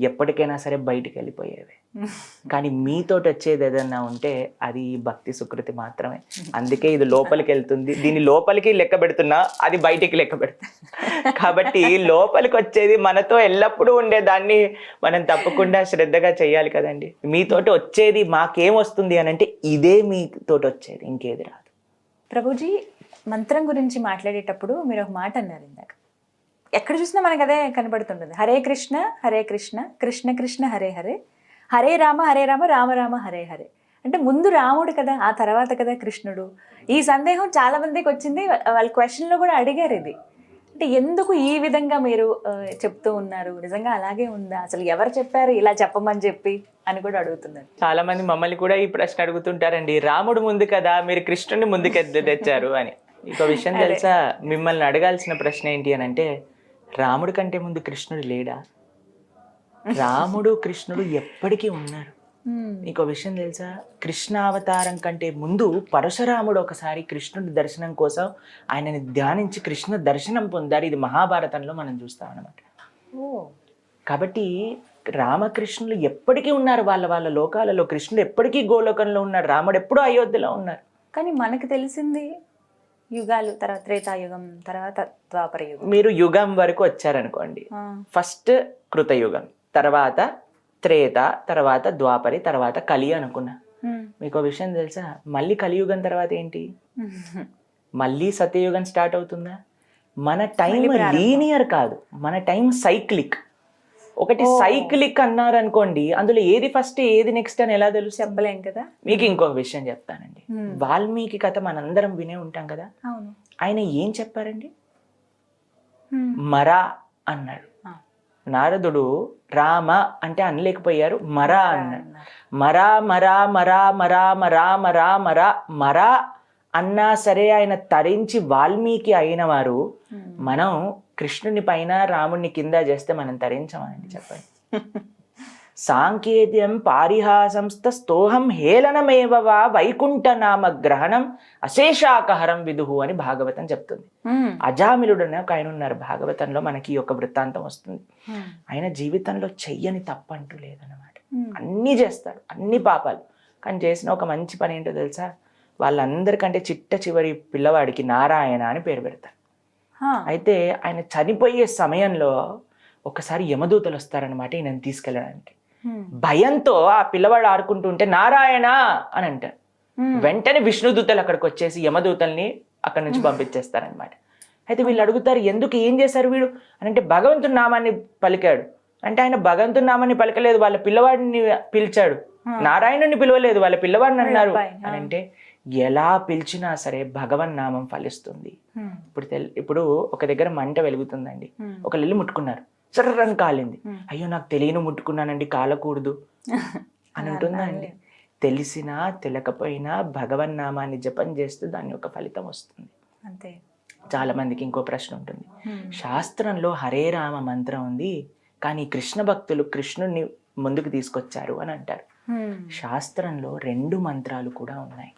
[SPEAKER 3] ఎప్పటికైనా సరే బయటికి వెళ్ళిపోయేవి. కానీ మీతోటి వచ్చేది ఏదన్నా ఉంటే అది భక్తి సుకృతి మాత్రమే. అందుకే ఇది లోపలికి వెళ్తుంది, దీని లోపలికి లెక్క పెడుతున్నా, అది బయటికి లెక్క పెడుతుంది. కాబట్టి లోపలికి వచ్చేది మనతో ఎల్లప్పుడూ ఉండేదాన్ని మనం తప్పకుండా శ్రద్ధగా చేయాలి కదండి. మీతోటి వచ్చేది మాకేమొస్తుంది అని అంటే ఇదే మీతోటి వచ్చేది, ఇంకేది రాదు.
[SPEAKER 2] ప్రభుజీ మంత్రం గురించి మాట్లాడేటప్పుడు మీరు ఒక మాట అన్నారు ఇందాక, ఎక్కడ చూసినా మనకు అదే కనబడుతుంటుంది. హరే కృష్ణ కృష్ణ కృష్ణ హరే హరే, హరే రామ రామ రామ హరే హరే. అంటే ముందు రాముడు కదా, ఆ తర్వాత కదా కృష్ణుడు. ఈ సందేహం చాలా మందికి వచ్చింది, వాళ్ళ క్వశ్చన్లో కూడా అడిగారు ఇది. అంటే ఎందుకు ఈ విధంగా మీరు చెప్తూ ఉన్నారు? నిజంగా అలాగే ఉందా? అసలు ఎవరు చెప్పారు ఇలా చెప్పమని చెప్పి అని కూడా అడుగుతున్నారు.
[SPEAKER 3] చాలా మంది మమ్మల్ని కూడా ఈ ప్రశ్న అడుగుతుంటారండి, రాముడు ముందు కదా మీరు కృష్ణుడిని ముందుకు తెచ్చారు అని. ఇంకో విషయం తెలుసా, మిమ్మల్ని అడగాల్సిన ప్రశ్న ఏంటి అని అంటే, రాముడి కంటే ముందు కృష్ణుడు లేడా? రాముడు కృష్ణుడు ఎప్పటికీ ఉన్నారు. మీకు విషయం తెలుసా, కృష్ణావతారం కంటే ముందు పరశురాముడు ఒకసారి కృష్ణుడి దర్శనం కోసం ఆయనని ధ్యానించి కృష్ణ దర్శనం పొందారు. ఇది మహాభారతంలో మనం చూస్తాం అన్నమాట. కాబట్టి రామకృష్ణులు ఎప్పటికీ ఉన్నారు వాళ్ళ వాళ్ళ లోకాలలో. కృష్ణుడు ఎప్పటికీ గోలోకంలో ఉన్నారు, రాముడు ఎప్పుడూ అయోధ్యలో ఉన్నారు.
[SPEAKER 2] కానీ మనకు తెలిసింది యుగాలు, తర్వాత త్రేతాయుగం, తర్వాత ద్వాపర యుగం.
[SPEAKER 3] మీరు యుగం వరకు వచ్చారనుకోండి, ఫస్ట్ కృతయుగం, తర్వాత త్రేత, తర్వాత ద్వాపరి, తర్వాత కలి అనుకున్నా. మీకు విషయం తెలుసా, మళ్ళీ కలియుగం తర్వాత ఏంటి, మళ్ళీ సత్యయుగం స్టార్ట్ అవుతుందా? మన టైం లీనియర్ కాదు, మన టైం సైక్లిక్. ఒకటి సైక్లిక్ అన్నారు అనుకోండి, అందులో ఏది ఫస్ట్ ఏది నెక్స్ట్ అని ఎలా తెలుసు
[SPEAKER 2] చెప్పలేం కదా.
[SPEAKER 3] మీకు ఇంకొక విషయం చెప్తానండి. వాల్మీకి కథ మనందరం వినే ఉంటాం కదా. ఆయన ఏం చెప్పారండి, మరా అన్నాడు. నారదుడు రామ అంటే అనలేకపోయారు, మరా అన్నాడు. మరా మరా మరా మరా మరా మరా మరా మరా అన్నా సరే ఆయన తరించి వాల్మీకి అయిన వారు. మనం కృష్ణుని పైన రాముడిని కింద చేస్తే మనం తరించమనండి, చెప్పండి. సాంకేత్యం పారిహాసంస్థ స్తోహం హేళనమేవ వా వైకుంఠ నామ గ్రహణం అశేషాకహరం విదుహు అని భాగవతం చెప్తుంది. అజామిలుడు అనే ఒక ఆయన ఉన్నారు భాగవతంలో, మనకి ఒక వృత్తాంతం వస్తుంది. ఆయన జీవితంలో చెయ్యని తప్పంటూ లేదన్నమాట. అన్నీ చేస్తాడు, అన్ని పాపాలు, కానీ చేసిన ఒక మంచి పని ఏంటో తెలుసా, వాళ్ళందరికంటే చిట్ట చివరి పిల్లవాడికి నారాయణ అని పేరు పెడతారు. అయితే ఆయన చనిపోయే సమయంలో ఒకసారి యమదూతలు వస్తారనమాట ఈయనని తీసుకెళ్ళడానికి. భయంతో ఆ పిల్లవాడు ఆడుకుంటుంటే నారాయణ అని అంటారు. వెంటనే విష్ణుదూతలు అక్కడికి వచ్చేసి యమదూతల్ని అక్కడి నుంచి పంపించేస్తారనమాట. అయితే వీళ్ళు అడుగుతారు, ఎందుకు, ఏం చేశారు వీడు అని అంటే, భగవంతుని నామాన్ని పలికాడు అంటే. ఆయన భగవంతుని నామాన్ని పలకలేదు, వాళ్ళ పిల్లవాడిని పిలిచాడు. నారాయణుని పిలవలేదు, వాళ్ళ పిల్లవాడిని అన్నారు అని అంటే, ఎలా పిలిచినా సరే భగవన్ నామం ఫలిస్తుంది. ఇప్పుడు ఒక దగ్గర మంట వెలుగుతుందండి, ఒకళ్ళు వెళ్ళి ముట్టుకున్నారు, సర్రని కాలింది. అయ్యో నాకు తెలియను ముట్టుకున్నానండి, కాలకూడదు అని ఉంటుందా అండి? తెలిసినా తెలియకపోయినా భగవన్ నామాన్ని జపం చేస్తే దాని యొక్క ఫలితం వస్తుంది.
[SPEAKER 2] అంతే.
[SPEAKER 3] చాలా మందికి ఇంకో ప్రశ్న ఉంటుంది, శాస్త్రంలో హరే రామ మంత్రం ఉంది, కానీ కృష్ణ భక్తులు కృష్ణుడిని ముందుకు తీసుకొచ్చారు అని అంటారు. శాస్త్రంలో 2 మంత్రాలు కూడా ఉన్నాయి.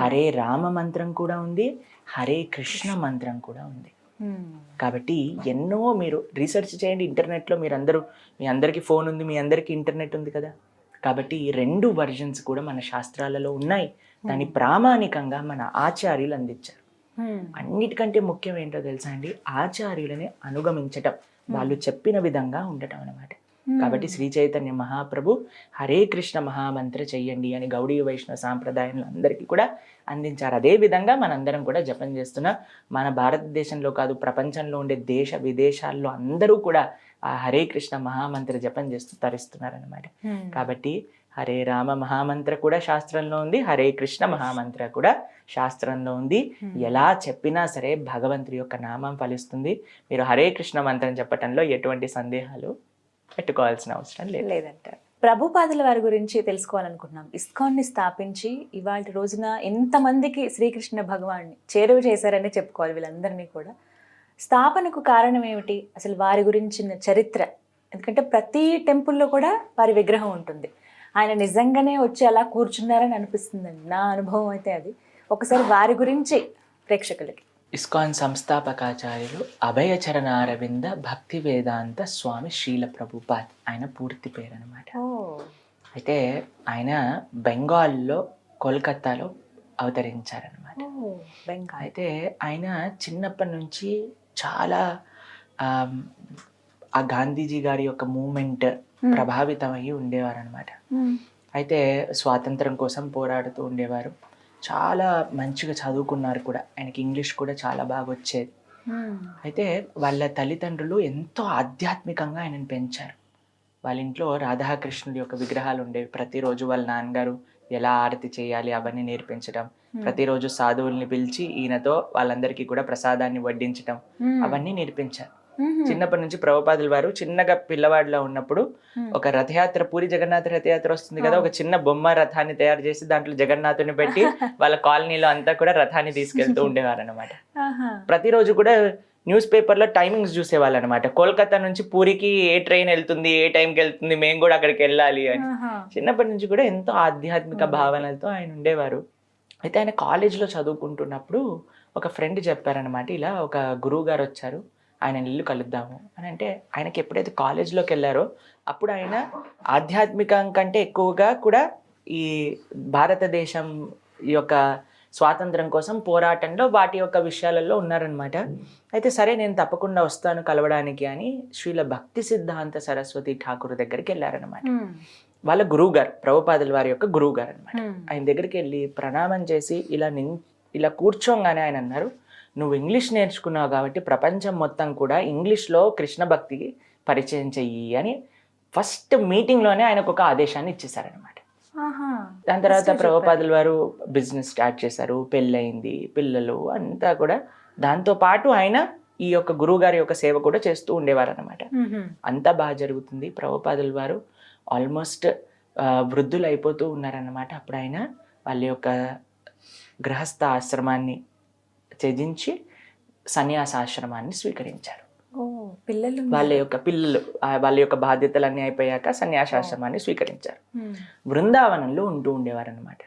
[SPEAKER 3] హరే రామ మంత్రం కూడా ఉంది, హరే కృష్ణ మంత్రం కూడా ఉంది. కాబట్టి ఎన్నో మీరు రీసెర్చ్ చేయండి ఇంటర్నెట్లో. మీ అందరికీ ఫోన్ ఉంది, మీ అందరికీ ఇంటర్నెట్ ఉంది కదా. కాబట్టి 2 వర్జన్స్ కూడా మన శాస్త్రాలలో ఉన్నాయి. దాన్ని ప్రామాణికంగా మన ఆచార్యులు అందించారు. అన్నిటికంటే ముఖ్యం ఏంటో తెలుసా అండి, ఆచార్యులని అనుగమించటం, వాళ్ళు చెప్పిన విధంగా ఉండటం అన్నమాట. కాబట్టి శ్రీ చైతన్య మహాప్రభు హరే కృష్ణ మహామంత్ర చెయ్యండి అని గౌడీయ వైష్ణవ సాంప్రదాయంలో అందరికీ కూడా అందించారు. అదే విధంగా మనందరం కూడా జపం చేస్తున్నా. మన భారతదేశంలో కాదు, ప్రపంచంలో ఉండే దేశ విదేశాల్లో అందరూ కూడా ఆ హరే కృష్ణ మహామంత్ర జపం చేస్తూ తరిస్తున్నారనమాట. కాబట్టి హరే రామ మహామంత్ర కూడా శాస్త్రంలో ఉంది, హరే కృష్ణ మహామంత్ర కూడా శాస్త్రంలో ఉంది. ఎలా చెప్పినా సరే భగవంతుడి యొక్క నామం ఫలిస్తుంది. మీరు హరే కృష్ణ మంత్రం చెప్పటంలో ఎటువంటి సందేహాలు పెట్టుకోవాల్సిన అవసరం లేదంటారు.
[SPEAKER 2] ప్రభుపాదుల వారి గురించి తెలుసుకోవాలనుకుంటున్నాం. ఇస్కాన్ని స్థాపించి ఇవాళ రోజున ఎంతమందికి శ్రీకృష్ణ భగవాన్ని చేరువ చేశారని చెప్పుకోవాలి. వీళ్ళందరినీ కూడా స్థాపనకు కారణం ఏమిటి, అసలు వారి గురించిన చరిత్ర? ఎందుకంటే ప్రతి టెంపుల్లో కూడా వారి విగ్రహం ఉంటుంది. ఆయన నిజంగానే వచ్చి అలా కూర్చున్నారని అనిపిస్తుందండి, నా అనుభవం అయితే అది. ఒకసారి వారి గురించి ప్రేక్షకులకి.
[SPEAKER 3] ఇస్కాన్ సంస్థాపకాచార్యులు అభయచరణ అరవింద భక్తి వేదాంత స్వామి శ్రీల ప్రభుపాద్, ఆయన పూర్తి పేరు అనమాట. అయితే ఆయన బెంగాల్లో కోల్కతాలో అవతరించారనమాట. అయితే ఆయన చిన్నప్పటి నుంచి చాలా ఆ గాంధీజీ గారి యొక్క మూమెంట్ ప్రభావితమయ్యి ఉండేవారు అనమాట. అయితే స్వాతంత్రం కోసం పోరాడుతూ ఉండేవారు. చాలా మంచిగా చదువుకున్నారు కూడా, ఆయనకి ఇంగ్లీష్ కూడా చాలా బాగా వచ్చేది. అయితే వాళ్ళ తల్లిదండ్రులు ఎంతో ఆధ్యాత్మికంగా ఆయనను పెంచారు. వాళ్ళ ఇంట్లో రాధాకృష్ణుడి యొక్క విగ్రహాలు ఉండేవి. ప్రతిరోజు వాళ్ళ నాన్నగారు ఎలా ఆరతి చేయాలి అవన్నీ నేర్పించడం, ప్రతిరోజు సాధువుల్ని పిలిచి ఈయనతో వాళ్ళందరికీ కూడా ప్రసాదాన్ని వడ్డించడం అవన్నీ నేర్పించారు. చిన్నప్పటి నుంచి ప్రభుపాదుల వారు చిన్నగా పిల్లవాడిలో ఉన్నప్పుడు ఒక రథయాత్ర, పూరి జగన్నాథ రథయాత్ర వస్తుంది కదా, ఒక చిన్న బొమ్మ రథాన్ని తయారు చేసి దాంట్లో జగన్నాథుని పెట్టి వాళ్ళ కాలనీలో అంతా కూడా రథాన్ని తీసుకెళ్తూ ఉండేవారు అనమాట. ప్రతిరోజు కూడా న్యూస్ పేపర్లో టైమింగ్స్ చూసేవాళ్ళు అనమాట. కోల్కతా నుంచి పూరికి ఏ ట్రైన్ వెళ్తుంది, ఏ టైంకి వెళ్తుంది, మేము కూడా అక్కడికి వెళ్ళాలి అని. చిన్నప్పటి నుంచి కూడా ఎంతో ఆధ్యాత్మిక భావనలతో ఆయన ఉండేవారు. అయితే ఆయన కాలేజ్లో చదువుకుంటున్నప్పుడు ఒక ఫ్రెండ్ చెప్పారనమాట, ఇలా ఒక గురువు గారు వచ్చారు, ఆయన ఇల్లు కలుద్దాము అని. అంటే ఆయనకి ఎప్పుడైతే కాలేజ్లోకి వెళ్ళారో అప్పుడు ఆయన ఆధ్యాత్మికం కంటే ఎక్కువగా కూడా ఈ భారతదేశం యొక్క స్వాతంత్రం కోసం పోరాటంలో వాటి యొక్క విషయాలలో ఉన్నారనమాట. అయితే సరే నేను తప్పకుండా వస్తాను కలవడానికి అని శ్రీల భక్తి సిద్ధాంత సరస్వతి ఠాకూర్ దగ్గరికి వెళ్ళారనమాట. వాళ్ళ గురువు గారు, ప్రభుపాదుల వారి యొక్క గురువు గారు అనమాట. ఆయన దగ్గరికి వెళ్ళి ప్రణామం చేసి ఇలా కూర్చోగానే ఆయన అన్నారు, నువ్వు ఇంగ్లీష్ నేర్చుకున్నావు కాబట్టి ప్రపంచం మొత్తం కూడా ఇంగ్లీష్లో కృష్ణ భక్తికి పరిచయం చెయ్యి అని ఫస్ట్ మీటింగ్లోనే ఆయనకు ఒక ఆదేశాన్ని ఇచ్చేసారనమాట. దాని తర్వాత ప్రభుపాదుల వారు బిజినెస్ స్టార్ట్ చేశారు, పెళ్ళయింది, పిల్లలు అంతా కూడా. దాంతో పాటు ఆయన ఈ యొక్క గురువు గారి యొక్క సేవ కూడా చేస్తూ ఉండేవారు అనమాట. అంతా బాగా జరుగుతుంది. ప్రభుపాదుల వారు ఆల్మోస్ట్ వృద్ధులు అయిపోతూ ఉన్నారన్నమాట. అప్పుడు ఆయన వాళ్ళ యొక్క గృహస్థ ఆశ్రమాన్ని త్యజించి సన్యాసాశ్రమాన్ని స్వీకరించారు. వాళ్ళ యొక్క బాధ్యతలన్నీ అయిపోయాక సన్యాసాశ్రమాన్ని స్వీకరించారు. బృందావనంలో ఉంటూ ఉండేవారు అనమాట.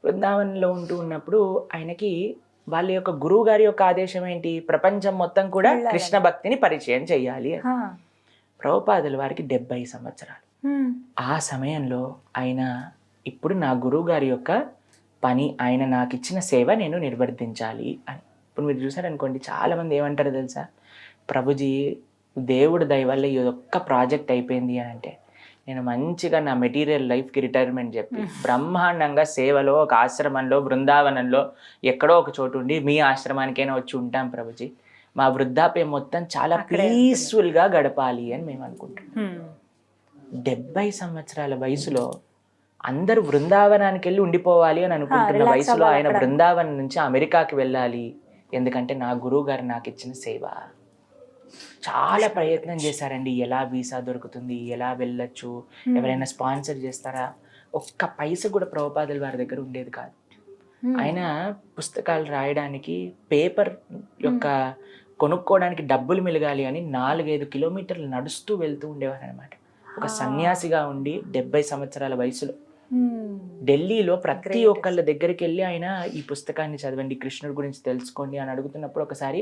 [SPEAKER 3] బృందావనంలో ఉంటూ ఉన్నప్పుడు ఆయనకి వాళ్ళ యొక్క గురువు గారి యొక్క ఆదేశం ఏంటి, ప్రపంచం మొత్తం కూడా కృష్ణ భక్తిని పరిచయం చెయ్యాలి. ప్రభుపాదుల వారికి 70 సంవత్సరాలు. ఆ సమయంలో ఆయన ఇప్పుడు నా గురువు గారి యొక్క పని, ఆయన నాకు ఇచ్చిన సేవ నేను నిర్వర్తించాలి అని. ఇప్పుడు మీరు చూసారనుకోండి, చాలా మంది ఏమంటారు తెలుసా, ప్రభుజీ దేవుడు దయ వల్ల ఈ ఒక్క ప్రాజెక్ట్ అయిపోయింది అని అంటే నేను మంచిగా నా మెటీరియల్ లైఫ్కి రిటైర్మెంట్ చెప్పి బ్రహ్మాండంగా సేవలో ఒక ఆశ్రమంలో బృందావనంలో ఎక్కడో ఒక చోటు ఉండి మీ ఆశ్రమానికైనా వచ్చి ఉంటాం ప్రభుజీ, మా వృద్ధాప్యం మొత్తం చాలా పీస్ఫుల్గా గడపాలి అని మేము అనుకుంటున్నాం. 70 సంవత్సరాల వయసులో అందరూ బృందావనానికి వెళ్ళి ఉండిపోవాలి అని అనుకుంటున్న వయసులో ఆయన బృందావనం నుంచి అమెరికాకి వెళ్ళాలి, ఎందుకంటే నా గురువు గారు నాకు ఇచ్చిన సేవ. చాలా ప్రయత్నం చేశారండి, ఎలా వీసా దొరుకుతుంది, ఎలా వెళ్ళొచ్చు, ఎవరైనా స్పాన్సర్ చేస్తారా, ఒక్క పైస కూడా ప్రభుపాదుల వారి దగ్గర ఉండేది కాదు. ఆయన పుస్తకాలు రాయడానికి పేపర్ యొక్క కొనుక్కోవడానికి డబ్బులు మిలగాలి అని 4-5 కిలోమీటర్లు నడుస్తూ వెళ్తూ ఉండేవారు అనమాట. ఒక సన్యాసిగా ఉండి 70 సంవత్సరాల వయసులో ఢిల్లీలో ప్రతి ఒక్కళ్ళ దగ్గరికి వెళ్ళి ఆయన ఈ పుస్తకాన్ని చదవండి, కృష్ణుడి గురించి తెలుసుకోండి అని అడుగుతున్నప్పుడు ఒకసారి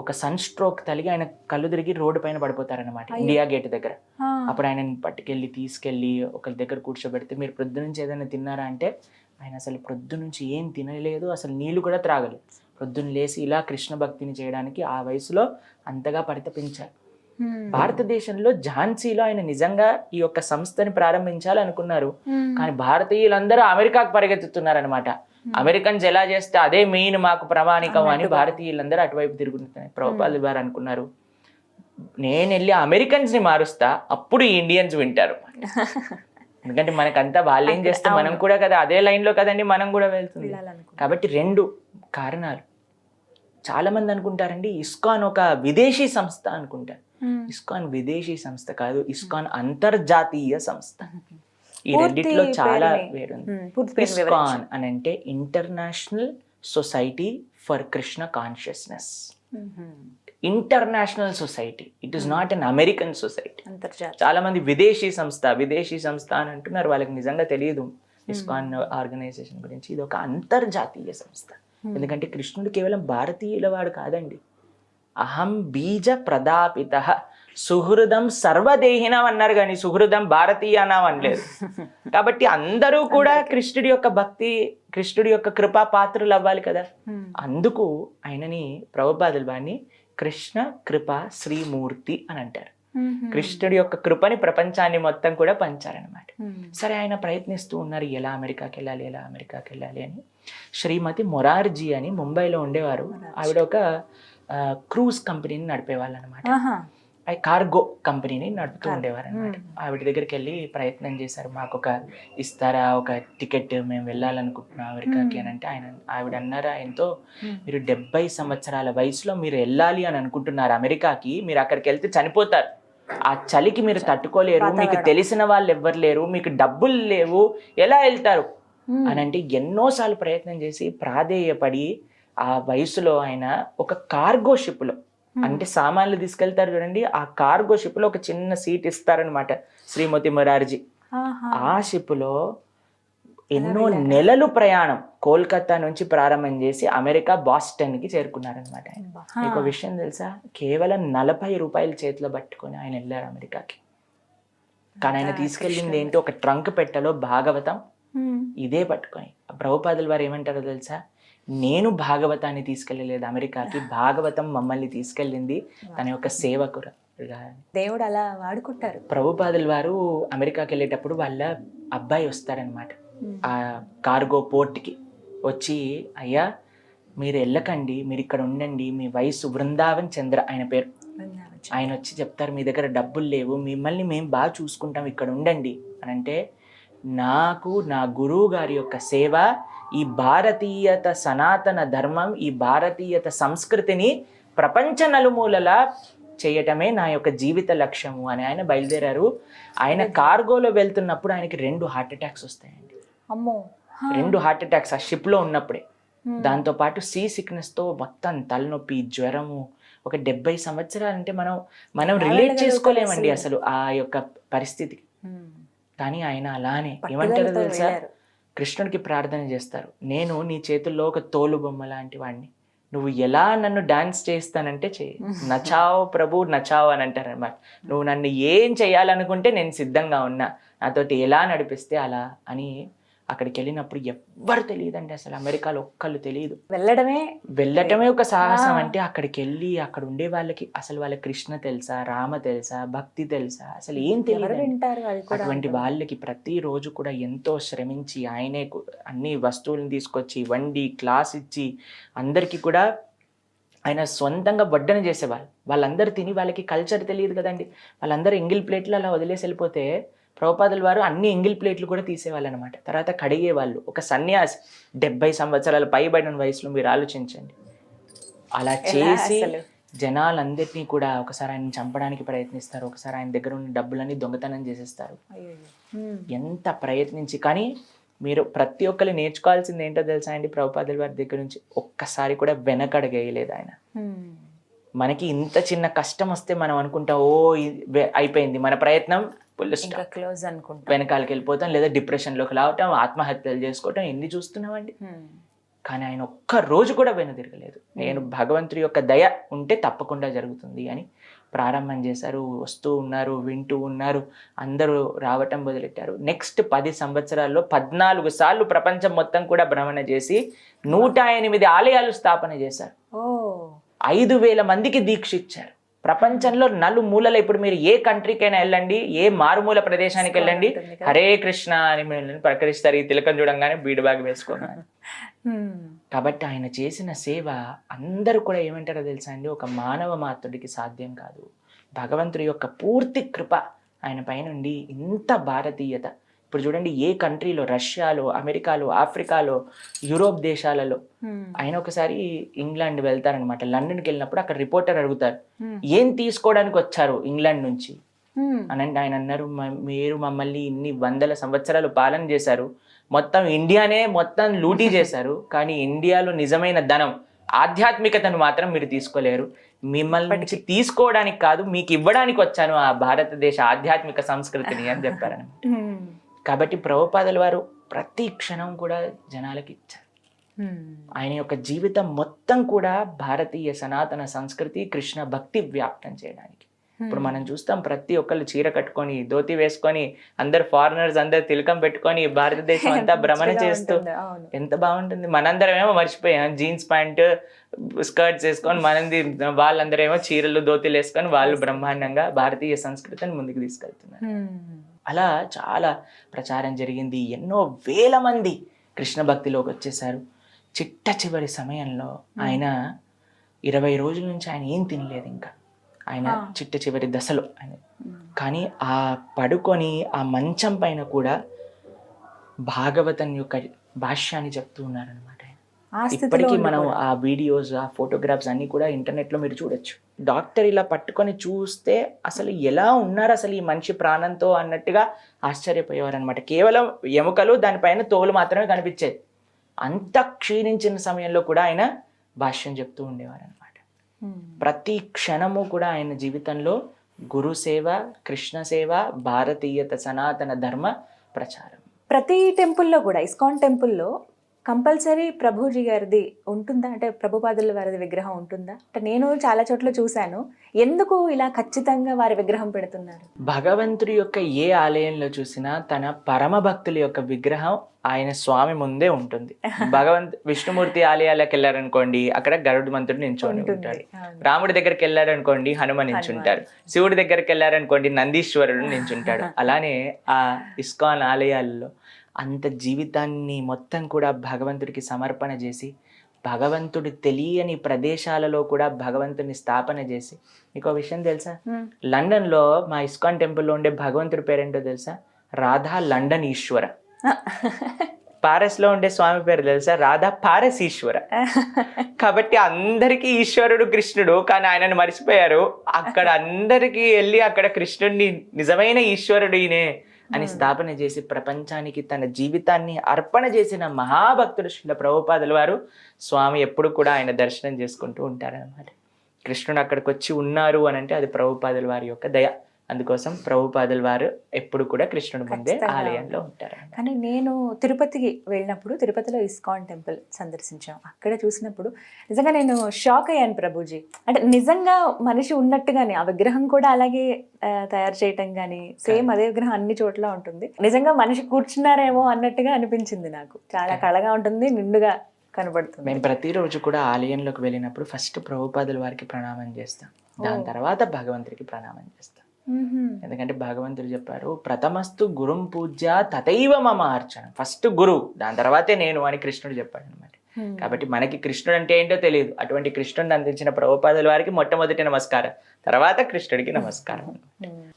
[SPEAKER 3] ఒక సన్ స్ట్రోక్ తలిగి ఆయన కళ్ళు తిరిగి రోడ్డు పైన పడిపోతారనమాట, ఇండియా గేట్ దగ్గర. అప్పుడు ఆయనని తీసుకెళ్ళి ఒకరి దగ్గర కూర్చోబెడితే, మీరు ప్రొద్దు నుంచి ఏదైనా తిన్నారా అంటే ఆయన అసలు ప్రొద్దు నుంచి ఏం తినలేదు, అసలు నీళ్లు కూడా త్రాగలేదు. ప్రొద్దున లేసి ఇలా కృష్ణ భక్తిని చేయడానికి ఆ వయసులో అంతగా పరితపించారు. భారతదేశంలో ఝాన్సీలో ఆయన నిజంగా ఈ యొక్క సంస్థని ప్రారంభించాలనుకున్నారు, కానీ భారతీయులందరూ అమెరికాకు పరిగెత్తుతున్నారనమాట. అమెరికన్స్ ఎలా చేస్తే అదే మెయిన్ మాకు ప్రామాణికం అని భారతీయులందరూ అటువైపు తిరుగుతున్నారు. ప్రభుపాదుల వారు అనుకున్నారు, నేను వెళ్ళి అమెరికన్స్ ని మారుస్తా, అప్పుడు ఈ ఇండియన్స్ వింటారు. ఎందుకంటే మనకంతా వాళ్ళు ఏం చేస్తే మనం కూడా కదా అదే లైన్లో కదండి మనం కూడా వెళ్తుంది. కాబట్టి 2 కారణాలు. చాలా మంది అనుకుంటారండి ఇస్కాన్ ఒక విదేశీ సంస్థ అనుకుంటారు. ఇస్కాన్ విదేశీ సంస్థ కాదు, ఇస్కాన్ అంతర్జాతీయ సంస్థ. ఈ రెండిట్లో చాలా వేరుంది. ఇస్కాన్ అని అంటే international society for Krishna consciousness. International society, it is not an American society. చాలా మంది విదేశీ సంస్థ అని అంటున్నారు, వాళ్ళకి నిజంగా తెలియదు ఇస్కాన్ ఆర్గనైజేషన్ గురించి. ఇది ఒక అంతర్జాతీయ సంస్థ. ఎందుకంటే కృష్ణుడు కేవలం భారతీయుల వాడు కాదండి. అహం బీజ ప్రదాపిత సుహృదం సర్వదేహినం అన్నారు, కానీ సుహృదం భారతీయానం అనలేదు. కాబట్టి అందరూ కూడా కృష్ణుడి యొక్క భక్తి, కృష్ణుడి యొక్క కృపా పాత్రలు అవ్వాలి కదా. అందుకు ఆయనని ప్రభుపాదుల వారిని కృష్ణ కృపా శ్రీమూర్తి అని అంటారు. కృష్ణుడి యొక్క కృపని ప్రపంచాన్ని మొత్తం కూడా పంచారనమాట. సరే, ఆయన ప్రయత్నిస్తూ ఉన్నారు ఎలా అమెరికాకి వెళ్ళాలి అని. శ్రీమతి మొరార్జీ అని ముంబైలో ఉండేవారు. ఆవిడ ఒక క్రూజ్ కంపెనీని నడిపేవాళ్ళు అనమాట. కార్గో కంపెనీని నడుపుతూ ఉండేవారు అనమాట. ఆవిడ దగ్గరికి వెళ్ళి ప్రయత్నం చేశారు, మాకు ఒక ఇస్తారా, ఒక టికెట్, మేము వెళ్ళాలనుకుంటున్నాం అమెరికాకి అని అంటే ఆవిడ అన్నారా ఆయనతో, మీరు 70 సంవత్సరాల వయసులో మీరు వెళ్ళాలి అని అనుకుంటున్నారు అమెరికాకి, మీరు అక్కడికి వెళ్తే చనిపోతారు, ఆ చలికి మీరు తట్టుకోలేరు, మీకు తెలిసిన వాళ్ళు ఎవ్వరు లేరు, మీకు డబ్బులు లేవు, ఎలా వెళ్తారు అని అంటే ఎన్నోసార్లు ప్రయత్నం చేసి ప్రాధేయపడి ఆ వయసులో ఆయన ఒక కార్గో షిప్లో అంటే సామాన్లు తీసుకెళ్తారు చూడండి, ఆ కార్గో షిప్ లో ఒక చిన్న సీట్ ఇస్తారనమాట శ్రీమతి మొరార్జీ. ఆ షిప్ లో ఎన్నో నెలలు ప్రయాణం కోల్కతా నుంచి ప్రారంభం చేసి అమెరికా బాస్టన్ కి చేరుకున్నారనమాట. ఆయన మీకు విషయం తెలుసా, కేవలం 40 రూపాయలు చేతిలో పట్టుకొని ఆయన వెళ్ళారు అమెరికాకి. కానీ ఆయన తీసుకెళ్ళింది ఏంటి, ఒక ట్రంక్ పెట్టెలో భాగవతం ఇదే పట్టుకొని. ప్రభుపాదుల వారు ఏమంటారో తెలుసా, నేను భాగవతాన్ని తీసుకెళ్ళలేదు అమెరికాకి, భాగవతం మమ్మల్ని తీసుకెళ్ళింది తన యొక్క సేవకురు.
[SPEAKER 2] దేవుడు అలా వాడుకుంటారు.
[SPEAKER 3] ప్రభుపాదుల వారు అమెరికాకి వెళ్ళేటప్పుడు వాళ్ళ అబ్బాయి వస్తారనమాట ఆ కార్గో పోర్ట్కి వచ్చి, అయ్యా మీరు వెళ్ళకండి, మీరు ఇక్కడ ఉండండి, మీ వయసు బృందావన్ చంద్ర ఆయన పేరు. ఆయన వచ్చి చెప్తారు, మీ దగ్గర డబ్బులు లేవు, మిమ్మల్ని మేము బాగా చూసుకుంటాం, ఇక్కడ ఉండండి అని అంటే, నాకు నా గురువు గారి యొక్క సేవ, ఈ భారతీయత సనాతన ధర్మం, ఈ భారతీయత సంస్కృతిని ప్రపంచ నలుమూలలా చేయటమే నా యొక్క జీవిత లక్ష్యము అని ఆయన బయలుదేరారు. ఆయన కార్గోలో వెళ్తున్నప్పుడు ఆయనకి 2 హార్ట్ అటాక్స్ వస్తాయండి.
[SPEAKER 2] అమ్మో,
[SPEAKER 3] 2 హార్ట్ అటాక్స్ ఆ షిప్ లో ఉన్నప్పుడే. దాంతో పాటు సీ సిక్నెస్ తో మొత్తం తలనొప్పి, జ్వరము. ఒక 70 సంవత్సరాలు అంటే మనం రిలేట్ చేసుకోలేమండి అసలు ఆ యొక్క పరిస్థితికి. కానీ ఆయన అలానే ఏమంటారో తెలుసా, కృష్ణుడికి ప్రార్థన చేస్తారు, నేను నీ చేతుల్లో ఒక తోలు బొమ్మ లాంటి వాడిని, నువ్వు ఎలా నన్ను డాన్స్ చేస్తానంటే చెయ్యి, నచావ్ ప్రభు నచావ్ అని అంటారు అన్నమాట. నువ్వు నన్ను ఏం చేయాలనుకుంటే నేను సిద్ధంగా ఉన్నా, నాతోటి ఎలా నడిపిస్తే అలా అని. అక్కడికి వెళ్ళినప్పుడు ఎవ్వరు తెలియదండి అసలు, అమెరికాలో ఒక్కళ్ళు తెలియదు. వెళ్ళటమే ఒక సాహసం. అంటే అక్కడికి వెళ్ళి అక్కడ ఉండే వాళ్ళకి అసలు వాళ్ళ కృష్ణ తెలుసా, రామ తెలుసా, భక్తి తెలుసా, అసలు ఏం తెలియదు. అటువంటి వాళ్ళకి ప్రతిరోజు కూడా ఎంతో శ్రమించి ఆయనే అన్ని వస్తువులను తీసుకొచ్చి వండి క్లాస్ ఇచ్చి అందరికీ కూడా ఆయన సొంతంగా వడ్డన చేసేవాళ్ళు. వాళ్ళందరూ తిని, వాళ్ళకి కల్చర్ తెలియదు కదండి, వాళ్ళందరూ ఎంగిల్ ప్లేట్లు అలా వదిలేసి వెళ్ళిపోతే ప్రభుపాదుల వారు అన్ని ఎంగిల్ ప్లేట్లు కూడా తీసేవాళ్ళు అనమాట. తర్వాత కడిగేవాళ్ళు. ఒక సన్యాసి 70 సంవత్సరాల పైబడిన వయసులో మీరు ఆలోచించండి. అలా చేసి జనాలందరినీ కూడా ఒకసారి ఆయన చంపడానికి ప్రయత్నిస్తారు, ఒకసారి ఆయన దగ్గర ఉన్న డబ్బులన్నీ దొంగతనం చేసేస్తారు. ఎంత ప్రయత్నించి, కానీ మీరు ప్రతి ఒక్కరు నేర్చుకోవాల్సింది ఏంటో తెలుసా అండి, ప్రభుపాదుల వారి దగ్గర నుంచి ఒక్కసారి కూడా వెనకడగేయలేదు ఆయన. మనకి ఇంత చిన్న కష్టం వస్తే మనం అనుకుంటాం, ఓ అయిపోయింది మన ప్రయత్నం, వెనకాలకి వెళ్ళిపోతాం, లేదా డిప్రెషన్లోకి రావటం, ఆత్మహత్యలు చేసుకోవటం, ఎన్ని చూస్తున్నామండి. కానీ ఆయన ఒక్క రోజు కూడా వెనుదిరగలేదు. నేను భగవంతుడి యొక్క దయ ఉంటే తప్పకుండా జరుగుతుంది అని ప్రారంభం చేశారు. వస్తూ ఉన్నారు, వింటూ ఉన్నారు, అందరూ రావటం మొదలెట్టారు. నెక్స్ట్ 10 సంవత్సరాల్లో 14 సార్లు ప్రపంచం మొత్తం కూడా భ్రమణ చేసి 108 ఆలయాలు స్థాపన చేశారు. 5,000 మందికి దీక్ష ఇచ్చారు. ప్రపంచంలో నలుమూలలో, ఇప్పుడు మీరు ఏ కంట్రీకైనా వెళ్ళండి, ఏ మారుమూల ప్రదేశానికి వెళ్ళండి, హరే కృష్ణ అని ప్రకటిస్తారు. ఈ తిలకం చూడంగానే బీడ్ బ్యాగ్ వేసుకోగానే. కాబట్టి ఆయన చేసిన సేవ అందరూ కూడా ఏమంటారో తెలుసా అండి, ఒక మానవ మాత్రుడికి సాధ్యం కాదు. భగవంతుడి యొక్క పూర్తి కృప ఆయన పైనుండి ఇంత భారతీయత. ఇప్పుడు చూడండి, ఏ కంట్రీలో, రష్యాలో, అమెరికాలో, ఆఫ్రికాలో, యూరోప్ దేశాలలో. ఆయన ఒకసారి ఇంగ్లాండ్ వెళ్తారనమాట. లండన్కి వెళ్ళినప్పుడు అక్కడ రిపోర్టర్ అడుగుతారు, ఏం తీసుకోవడానికి వచ్చారు ఇంగ్లాండ్ నుంచి అని అంటే ఆయన అన్నారు, మీరు మమ్మల్ని ఇన్ని 100 సంవత్సరాలు పాలన చేశారు, మొత్తం ఇండియానే మొత్తం లూటీ చేశారు, కానీ ఇండియాలో నిజమైన ధనం, ఆధ్యాత్మికతను మాత్రం మీరు తీసుకోలేరు. మిమ్మల్ని తీసుకోవడానికి కాదు, మీకు ఇవ్వడానికి వచ్చాను ఆ భారతదేశ ఆధ్యాత్మిక సంస్కృతిని అని చెప్పారనమాట. కాబట్టి ప్రభుపాదుల వారు ప్రతి క్షణం కూడా జనాలకి ఇచ్చారు. ఆయన యొక్క జీవితం మొత్తం కూడా భారతీయ సనాతన సంస్కృతి, కృష్ణ భక్తి వ్యాప్తం చేయడానికి. ఇప్పుడు మనం చూస్తాం, ప్రతి ఒక్కళ్ళు చీర కట్టుకొని, ధోతి వేసుకొని, అందరు ఫారినర్స్ అందరు తిలకం పెట్టుకొని భారతదేశం అంతా భ్రమణ చేస్తూ ఎంత బాగుంటుంది. మనందరం ఏమో మర్చిపోయాం, జీన్స్ ప్యాంట్ స్కర్ట్స్ వేసుకొని, వాళ్ళందరూ ఏమో చీరలు ధోతిలు వేసుకొని వాళ్ళు బ్రహ్మాండంగా భారతీయ సంస్కృతిని ముందుకు తీసుకెళ్తున్నారు. అలా చాలా ప్రచారం జరిగింది. ఎన్నో వేల మంది కృష్ణ భక్తిలోకి వచ్చేసారు. చిట్ట చివరి సమయంలో ఆయన 20 రోజుల నుంచి ఆయన ఏం తినలేదు. ఇంకా ఆయన చిట్ట చివరి దశలో ఆయన, కానీ ఆ పడుకొని ఆ మంచం పైన కూడా భాగవతం యొక్క భాష్యాన్ని చెప్తూ ఉన్నారనమాట. ఇప్పటికీ మనం ఆ వీడియోస్, ఆ ఫోటోగ్రాఫ్స్ అన్ని కూడా ఇంటర్నెట్లో మీరు చూడొచ్చు. డాక్టర్ ఇలా పట్టుకొని చూస్తే అసలు ఎలా ఉన్నారు అసలు ఈ మనిషి ప్రాణంతో అన్నట్టుగా ఆశ్చర్యపోయేవారు అనమాట. కేవలం ఎముకలు, దానిపైన తోలు మాత్రమే కనిపించేది. అంత క్షీణించిన సమయంలో కూడా ఆయన భాష్యం చెప్తూ ఉండేవారు అనమాట. ప్రతి క్షణము కూడా ఆయన జీవితంలో గురు సేవ, కృష్ణ సేవ, భారతీయత సనాతన ధర్మ ప్రచారం.
[SPEAKER 2] ప్రతి టెంపుల్లో కూడా, ఇస్కాన్ టెంపుల్లో కంపల్సరీ ప్రభుజీ గారిది ఉంటుందా? అంటే ప్రభుపాదుల వారిది విగ్రహం ఉంటుందా? అంటే నేను చాలా చోట్ల చూశాను. ఎందుకు ఇలా ఖచ్చితంగా వారి విగ్రహం పెడుతున్నారు?
[SPEAKER 3] భగవంతుడి యొక్క ఏ ఆలయంలో చూసినా తన పరమ భక్తుల యొక్క విగ్రహం ఆయన స్వామి ముందే ఉంటుంది. విష్ణుమూర్తి ఆలయాలకు వెళ్ళారనుకోండి, అక్కడ గరుడు మంత్రుడు నించొని ఉంటాడు. రాముడి దగ్గరికి వెళ్ళారనుకోండి, హనుమ నించుంటారు. శివుడి దగ్గరికి వెళ్ళారనుకోండి, నందీశ్వరుడు నించుంటాడు. అలానే ఆ ఇస్కాన్ ఆలయాల్లో అంత జీవితాన్ని మొత్తం కూడా భగవంతుడికి సమర్పణ చేసి, భగవంతుడు తెలియని ప్రదేశాలలో కూడా భగవంతుడిని స్థాపన చేసి, మీకు విషయం తెలుసా? లండన్లో మా ఇస్కాన్ టెంపుల్లో ఉండే భగవంతుడి పేరేంటో తెలుసా? రాధా లండన్ ఈశ్వర. పారస్ లో ఉండే స్వామి పేరు తెలుసా? రాధా పారస్ ఈశ్వర. కాబట్టి అందరికీ ఈశ్వరుడు కృష్ణుడు, కానీ ఆయనను మర్చిపోయారు. అక్కడ అందరికీ వెళ్ళి అక్కడ కృష్ణుడిని నిజమైన ఈశ్వరుడు ఈయనే అని స్థాపన చేసి ప్రపంచానికి తన జీవితాన్ని అర్పణ చేసిన మహాభక్తుడు శ్రీల ప్రభుపాదుల వారు స్వామి ఎప్పుడు కూడా ఆయన దర్శనం చేసుకుంటూ ఉంటారన్నమాట. కృష్ణుడు అక్కడికి వచ్చి ఉన్నారు అని అంటే అది ప్రభుపాదుల వారి యొక్క దయ. అందుకోసం ప్రభుపాదుల వారు ఎప్పుడు కూడా కృష్ణుడి ముందే ఆలయంలో ఉంటారు.
[SPEAKER 2] కానీ నేను తిరుపతికి వెళ్ళినప్పుడు, తిరుపతిలో ఇస్కాన్ టెంపుల్ సందర్శించాం. అక్కడ చూసినప్పుడు నిజంగా నేను షాక్ అయ్యాను ప్రభుజీ. అంటే నిజంగా మనిషి ఉన్నట్టుగానే ఆ విగ్రహం కూడా అలాగే తయారు చేయటం కానీ, సేమ్ అదే విగ్రహం అన్ని చోట్ల ఉంటుంది. నిజంగా మనిషి కూర్చున్నారేమో అన్నట్టుగా అనిపించింది నాకు. చాలా కళగా ఉంటుంది, నిండుగా కనబడుతుంది.
[SPEAKER 3] మేము ప్రతిరోజు కూడా ఆలయంలోకి వెళ్ళినప్పుడు ఫస్ట్ ప్రభుపాదుల వారికి ప్రణామం చేస్తాం, దాని తర్వాత భగవంతుడికి ప్రణామం చేస్తాం. ఎందుకంటే భగవంతుడు చెప్పారు, ప్రథమస్తు గురుం పూజ్య తథైవ మమ అర్చన. ఫస్ట్ గురువు, దాని తర్వాతే నేను అని కృష్ణుడు చెప్పాడు అనమాట. కాబట్టి మనకి కృష్ణుడు అంటే ఏంటో తెలియదు. అటువంటి కృష్ణుడిని అందించిన ప్రభుపాదుల వారికి మొట్టమొదటి నమస్కారం, తర్వాత కృష్ణుడికి నమస్కారం.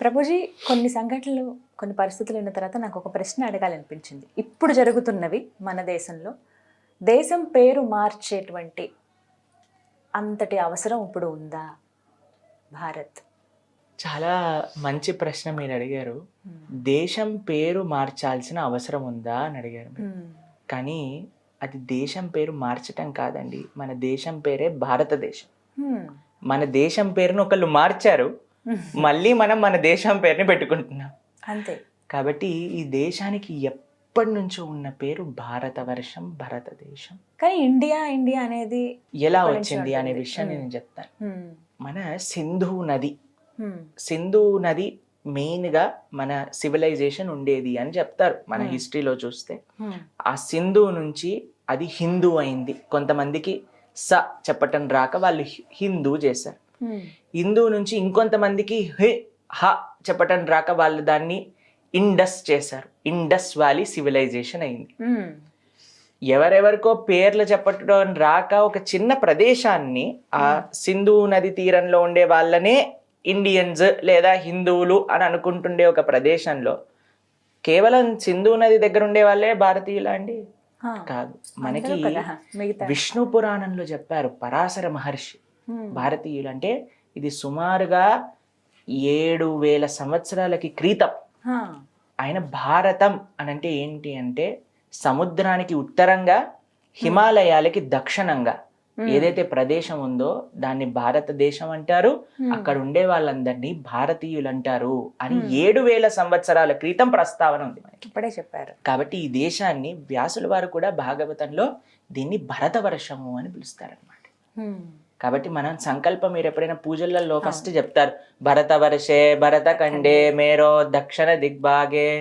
[SPEAKER 2] ప్రభుజీ, కొన్ని సంఘటనలు, కొన్ని పరిస్థితులు ఉన్న తర్వాత నాకు ఒక ప్రశ్న అడగాలనిపించింది. ఇప్పుడు జరుగుతున్నవి మన దేశంలో, దేశం పేరు మార్చేటువంటి అంతటి అవసరం ఇప్పుడు ఉందా? భారత్
[SPEAKER 3] చాలా మంచి ప్రశ్న మీరు అడిగారు. దేశం పేరు మార్చాల్సిన అవసరం ఉందా అని అడిగారు. కానీ అది దేశం పేరు మార్చటం కాదండి, మన దేశం పేరే భారతదేశం. మన దేశం పేరును ఒకళ్ళు మార్చారు, మళ్ళీ మనం మన దేశం పేరుని పెట్టుకుంటున్నాం
[SPEAKER 2] అంతే.
[SPEAKER 3] కాబట్టి ఈ దేశానికి ఎప్పటి నుంచో ఉన్న పేరు భారతవర్షం, భారతదేశం.
[SPEAKER 2] కానీ ఇండియా ఇండియా అనేది
[SPEAKER 3] ఎలా వచ్చింది అనే విషయాన్ని నేను చెప్తాను. మన సింధు నది మెయిన్ గా మన సివిలైజేషన్ ఉండేది అని చెప్తారు మన హిస్టరీలో చూస్తే. ఆ సింధు నుంచి అది హిందూ అయింది. కొంతమందికి స చెప్పటం రాక వాళ్ళు హిందూ చేశారు. హిందూ నుంచి ఇంకొంతమందికి హ చెప్పటం రాక వాళ్ళు దాన్ని ఇండస్ చేశారు. ఇండస్ వ్యాలీ సివిలైజేషన్ అయింది. ఎవరెవరికో పేర్లు చెప్పటం రాక ఒక చిన్న ప్రదేశాన్ని, ఆ సింధు నది తీరంలో ఉండే వాళ్ళనే ఇండియన్స్ లేదా హిందువులు అని అనుకుంటుండే ఒక ప్రదేశంలో కేవలం సింధు నది దగ్గర ఉండే వాళ్ళే భారతీయులా అండి? కాదు. మనకి విష్ణు పురాణంలో చెప్పారు పరాశర మహర్షి భారతీయులు అంటే ఇది సుమారుగా 7,000 సంవత్సరాలకి క్రితం. ఆయన భారతం అని అంటే ఏంటి అంటే సముద్రానికి ఉత్తరంగా, హిమాలయాలకి దక్షిణంగా ఏదైతే ప్రదేశం ఉందో దాన్ని భారతదేశం అంటారు. అక్కడ ఉండే వాళ్ళందరినీ భారతీయులు అంటారు అని 7,000 సంవత్సరాల క్రితం ప్రస్తావన ఉంది మనకి.
[SPEAKER 2] ఇప్పుడే చెప్పారు.
[SPEAKER 3] కాబట్టి ఈ దేశాన్ని వ్యాసుల వారు కూడా భాగవతంలో దీన్ని భరతవర్షము అని పిలుస్తారనమాట. కాబట్టి మనం సంకల్పం, మీరు ఎప్పుడైనా పూజలలో ఫస్ట్ చెప్తారు భరతవర్షే భరత ఖండే మేరో దక్షిణ దిగ్భాగే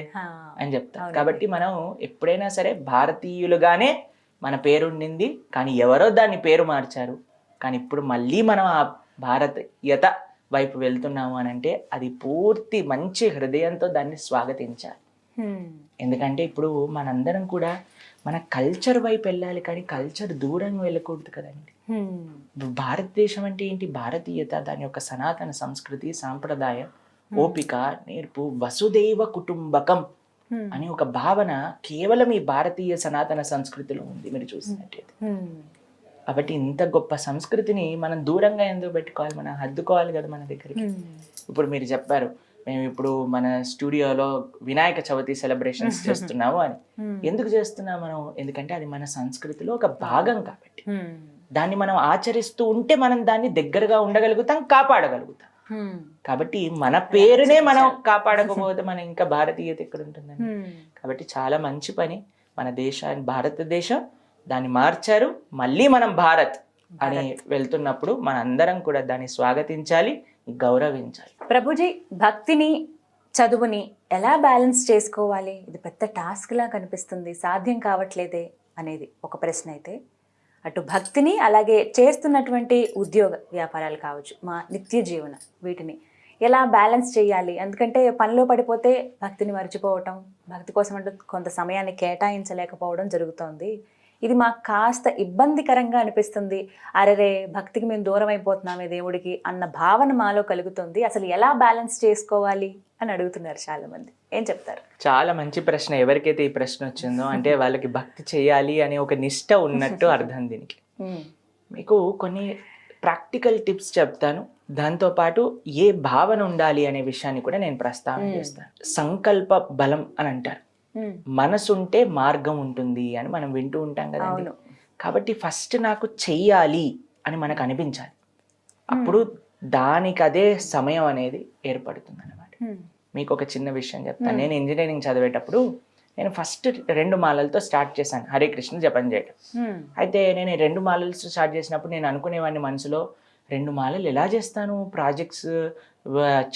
[SPEAKER 3] అని చెప్తారు. కాబట్టి మనం ఎప్పుడైనా సరే భారతీయులుగానే మన పేరు ఉండింది, కానీ ఎవరో దాన్ని పేరు మార్చారు. కానీ ఇప్పుడు మళ్ళీ మనం ఆ భారతీయత వైపు వెళ్తున్నాము అని అంటే అది పూర్తి మంచి హృదయంతో దాన్ని స్వాగతించాలి. ఎందుకంటే ఇప్పుడు మనందరం కూడా మన కల్చర్ వైపు వెళ్ళాలి, కానీ కల్చర్ దూరంగా వెళ్ళకూడదు కదండి. భారతదేశం అంటే ఏంటి? భారతీయత, దాని యొక్క సనాతన సంస్కృతి, సాంప్రదాయం, ఓపిక, నేర్పు, వసుదైవ కుటుంబకం అని ఒక భావన కేవలం ఈ భారతీయ సనాతన సంస్కృతిలో ఉంది మీరు చూసినట్టయితే. కాబట్టి ఇంత గొప్ప సంస్కృతిని మనం దూరంగా ఎందుకు పెట్టుకోవాలి? మనం హద్దుకోవాలి కదా మన దగ్గరికి. ఇప్పుడు మీరు చెప్పారు మేము ఇప్పుడు మన స్టూడియోలో వినాయక చవితి సెలబ్రేషన్స్ చేస్తున్నాము అని. ఎందుకు చేస్తున్నాం మనం? ఎందుకంటే అది మన సంస్కృతిలో ఒక భాగం కాబట్టి. దాన్ని మనం ఆచరిస్తూ ఉంటే మనం దాన్ని దగ్గరగా ఉండగలుగుతాం, కాపాడగలుగుతాం. కాబట్టి మన పేరునే మనం కాపాడకపోతే మనం ఇంకా భారతీయత ఎక్కడ ఉంటుందండి? కాబట్టి చాలా మంచి పని మన దేశాన్ని, భారతదేశం దాన్ని మార్చారు. మళ్ళీ మనం భారత్ అని వెళ్తున్నప్పుడు మన అందరం కూడా దాన్ని స్వాగతించాలి, గౌరవించాలి.
[SPEAKER 2] ప్రభుజీ, భక్తిని చదువుని ఎలా బ్యాలెన్స్ చేసుకోవాలి? ఇది పెద్ద టాస్క్ లా కనిపిస్తుంది, సాధ్యం కావట్లేదే అనేది ఒక ప్రశ్న అయితే, అటు భక్తిని అలాగే చేస్తున్నటువంటి ఉద్యోగ వ్యాపారాలు కావచ్చు, మా నిత్య జీవన, వీటిని ఎలా బ్యాలెన్స్ చేయాలి? ఎందుకంటే పనిలో పడిపోతే భక్తిని మర్చిపోవటం, భక్తి కోసం అంటూ కొంత సమయాన్ని కేటాయించలేకపోవడం జరుగుతోంది. ఇది మాకు కాస్త ఇబ్బందికరంగా అనిపిస్తుంది. అరెరే, భక్తికి మేము దూరం అయిపోతున్నామే దేవుడికి అన్న భావన మాలో కలుగుతుంది. అసలు ఎలా బ్యాలెన్స్ చేసుకోవాలి అని అడుగుతున్నారు చాలా మంది. ఏం చెప్తారు?
[SPEAKER 3] చాలా మంచి ప్రశ్న. ఎవరికైతే ఈ ప్రశ్న వచ్చిందో అంటే వాళ్ళకి భక్తి చేయాలి అనే ఒక నిష్ట ఉన్నట్టు అర్థం దీనికి. మీకు కొన్ని ప్రాక్టికల్ టిప్స్ చెప్తాను, దాంతోపాటు ఏ భావన ఉండాలి అనే విషయాన్ని కూడా నేను ప్రస్తావన చేస్తాను. సంకల్ప బలం అని అంటారు. మనసు ఉంటే మార్గం ఉంటుంది అని మనం వింటూ ఉంటాం కదండి. కాబట్టి ఫస్ట్ నాకు చెయ్యాలి అని మనకు అనిపించాలి, అప్పుడు దానికి అదే సమయం అనేది ఏర్పడుతుంది అన్నమాట. మీకు ఒక చిన్న విషయం చెప్తాను. నేను ఇంజనీరింగ్ చదివేటప్పుడు నేను ఫస్ట్ 2 మాలలతో స్టార్ట్ చేశాను హరే కృష్ణ జపం చేయడం. అయితే నేను 2 మాలలతో స్టార్ట్ చేసినప్పుడు నేను అనుకునేవాడిని మనసులో, 2 మాలలు ఎలా చేస్తాను, ప్రాజెక్ట్స్,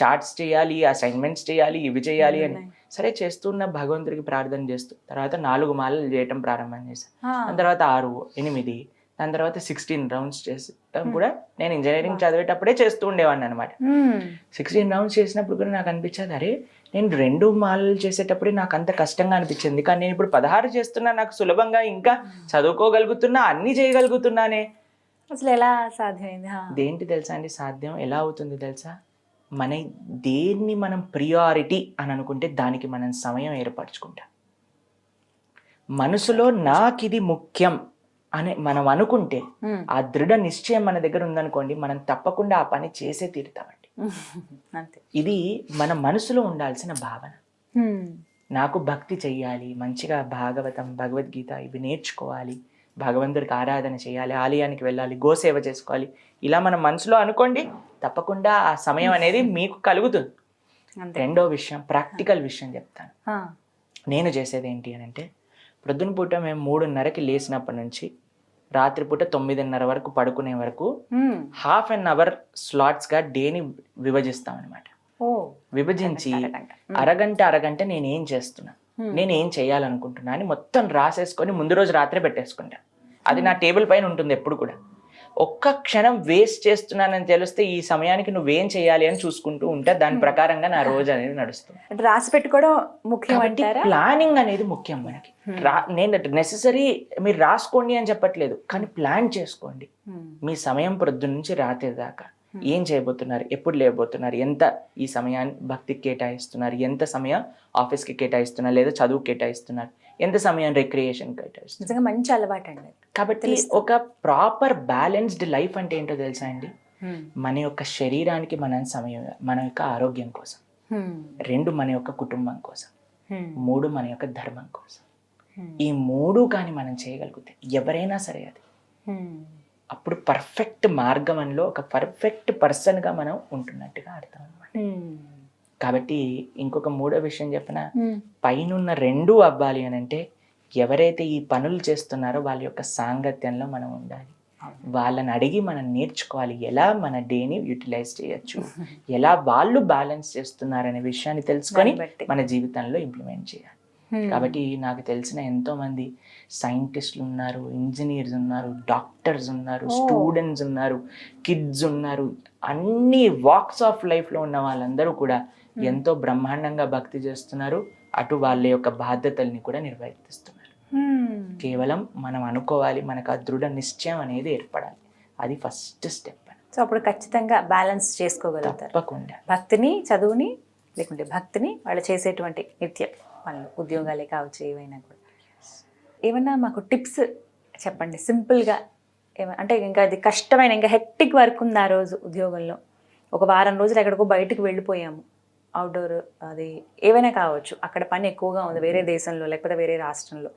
[SPEAKER 3] చార్ట్స్ చేయాలి, అసైన్మెంట్స్ చేయాలి, ఇవి చేయాలి అని. సరే చేస్తున్న భగవంతుడికి ప్రార్థన చేస్తూ తర్వాత 4 మాలలు చేయటం ప్రారంభం చేశాను. దాని తర్వాత 6, 8, దాని తర్వాత 16 రౌండ్స్ చేస్తాం కూడా నేను ఇంజనీరింగ్ చదివేటప్పుడే చేస్తూ ఉండేవాడిని అనమాట. 16 రౌండ్స్ చేసినప్పుడు కూడా నాకు అనిపించేది, అరే నేను 2 మాలలు చేసేటప్పుడే నాకు అంత కష్టంగా అనిపించింది, కానీ నేను ఇప్పుడు 16 చేస్తున్నా, నాకు సులభంగా ఇంకా చదువుకోగలుగుతున్నా, అన్ని చేయగలుగుతున్నానే.
[SPEAKER 2] అసలు ఎలా సాధ్యమైంది?
[SPEAKER 3] దేంటి తెలుసా అండి సాధ్యం? ఎలా అవుతుంది తెలుసా? మన దేన్ని మనం ప్రియారిటీ అని అనుకుంటే దానికి మనం సమయం ఏర్పరచుకుంటాం. మనసులో నాకు ఇది ముఖ్యం అని మనం అనుకుంటే, ఆ దృఢ నిశ్చయం మన దగ్గర ఉందనుకోండి, మనం తప్పకుండా ఆ పని చేసే తీరుతామండి. ఇది మన మనసులో ఉండాల్సిన భావన. నాకు భక్తి చెయ్యాలి, మంచిగా భాగవతం, భగవద్గీత ఇవి నేర్చుకోవాలి, భగవంతుడికి ఆరాధన చేయాలి, ఆలయానికి వెళ్ళాలి, గోసేవ చేసుకోవాలి, ఇలా మన మనసులో అనుకోండి, తప్పకుండా ఆ సమయం అనేది మీకు కలుగుతుంది. రెండో విషయం, ప్రాక్టికల్ విషయం చెప్తాను. నేను చేసేది ఏంటి అని అంటే, ప్రొద్దున పూట మేము 3:30కి లేచినప్పటి నుంచి రాత్రిపూట 9:30 వరకు పడుకునే వరకు ½ an hour స్లాట్స్గా డేని విభజిస్తాం అనమాట. విభజించి అరగంట నేనేం చేస్తున్నా, నేను ఏం చేయాలనుకుంటున్నా అని మొత్తం రాసేసుకొని ముందు రోజు రాత్రే పెట్టేసుకుంటా. అది నా టేబుల్ పైన ఉంటుంది ఎప్పుడు కూడా. ఒక్క క్షణం వేస్ట్ చేస్తున్నానని తెలిస్తే ఈ సమయానికి నువ్వేం చేయాలి అని చూసుకుంటూ ఉంటే దాని ప్రకారంగా నా రోజు అనేది నడుస్తుంది.
[SPEAKER 2] రాసి పెట్టుకోవడం ముఖ్యం అంటారా?
[SPEAKER 3] ప్లానింగ్ అనేది ముఖ్యం మనకి. నేను నెసెసరీ మీరు రాసుకోండి అని చెప్పట్లేదు, కానీ ప్లాన్ చేసుకోండి. మీ సమయం ప్రొద్దు నుంచి రాత్రి దాకా ఏం చేయబోతున్నారు, ఎప్పుడు లేబోతున్నారు, ఎంత ఈ సమయాన్ని భక్తికి కేటాయిస్తున్నారు, ఎంత సమయం ఆఫీస్కి కేటాయిస్తున్నారు, లేదా చదువు కేటాయిస్తున్నారు, ఎంత సమయం రిక్రియేషన్ కేటాయిస్తున్నారు.
[SPEAKER 2] నిజంగా మంచి అలవాటు అండి.
[SPEAKER 3] కాబట్టి ఒక ప్రాపర్ బ్యాలెన్స్డ్ లైఫ్ అంటే ఏంటో తెలుసా అండి? మన యొక్క శరీరానికి మనం సమయం, మన యొక్క ఆరోగ్యం కోసం. 2 మన యొక్క కుటుంబం కోసం. 3 మన యొక్క ధర్మం కోసం. ఈ 3 కానీ మనం చేయగలిగితే ఎవరైనా సరే అది అప్పుడు పర్ఫెక్ట్ మార్గంలో ఒక పర్ఫెక్ట్ పర్సన్గా మనం ఉంటున్నట్టుగా అర్థం అన్నమాట. కాబట్టి ఇంకొక 3వ విషయం చెప్పిన, పైనున్న 2 అవ్వాలి అని అంటే ఎవరైతే ఈ పనులు చేస్తున్నారో వాళ్ళ యొక్క సాంగత్యంలో మనం ఉండాలి. వాళ్ళని అడిగి మనం నేర్చుకోవాలి, ఎలా మన డేని యూటిలైజ్ చేయొచ్చు, ఎలా వాళ్ళు బ్యాలెన్స్ చేస్తున్నారనే విషయాన్ని తెలుసుకొని మన జీవితంలో ఇంప్లిమెంట్ చేయాలి. కాబట్టి నాకు తెలిసిన ఎంతో మంది సైంటిస్టులు ఉన్నారు, ఇంజనీర్స్ ఉన్నారు, డాక్టర్స్ ఉన్నారు, స్టూడెంట్స్ ఉన్నారు, కిడ్స్ ఉన్నారు, అన్ని వాక్స్ ఆఫ్ లైఫ్లో ఉన్న వాళ్ళందరూ కూడా ఎంతో బ్రహ్మాండంగా భక్తి చేస్తున్నారు. అటు వాళ్ళ యొక్క బాధ్యతల్ని కూడా నిర్వర్తిస్తున్నారు. కేవలం మనం అనుకోవాలి, మనకు ఆ దృఢ నిశ్చయం అనేది ఏర్పడాలి. అది ఫస్ట్ స్టెప్.
[SPEAKER 2] సో అప్పుడు ఖచ్చితంగా బ్యాలెన్స్ చేసుకోగలుగుతారు.
[SPEAKER 3] తప్పకుండా
[SPEAKER 2] భక్తిని, చదువుని, లేకుంటే భక్తిని వాళ్ళు చేసేటువంటి నిత్య పనులు, ఉద్యోగాలే కావచ్చు, ఏవైనా కూడా. ఏమన్నా మాకు టిప్స్ చెప్పండి సింపుల్గా. అంటే ఇంకా అది కష్టమైన, ఇంకా హెక్టిక్ వర్క్ ఉంది ఆ రోజు ఉద్యోగంలో, ఒక వారం రోజులు ఎక్కడికో బయటకు వెళ్ళిపోయాము, అవుట్డోర్ అది ఏవైనా కావచ్చు, అక్కడ పని ఎక్కువగా ఉంది వేరే దేశంలో లేకపోతే వేరే రాష్ట్రంలో,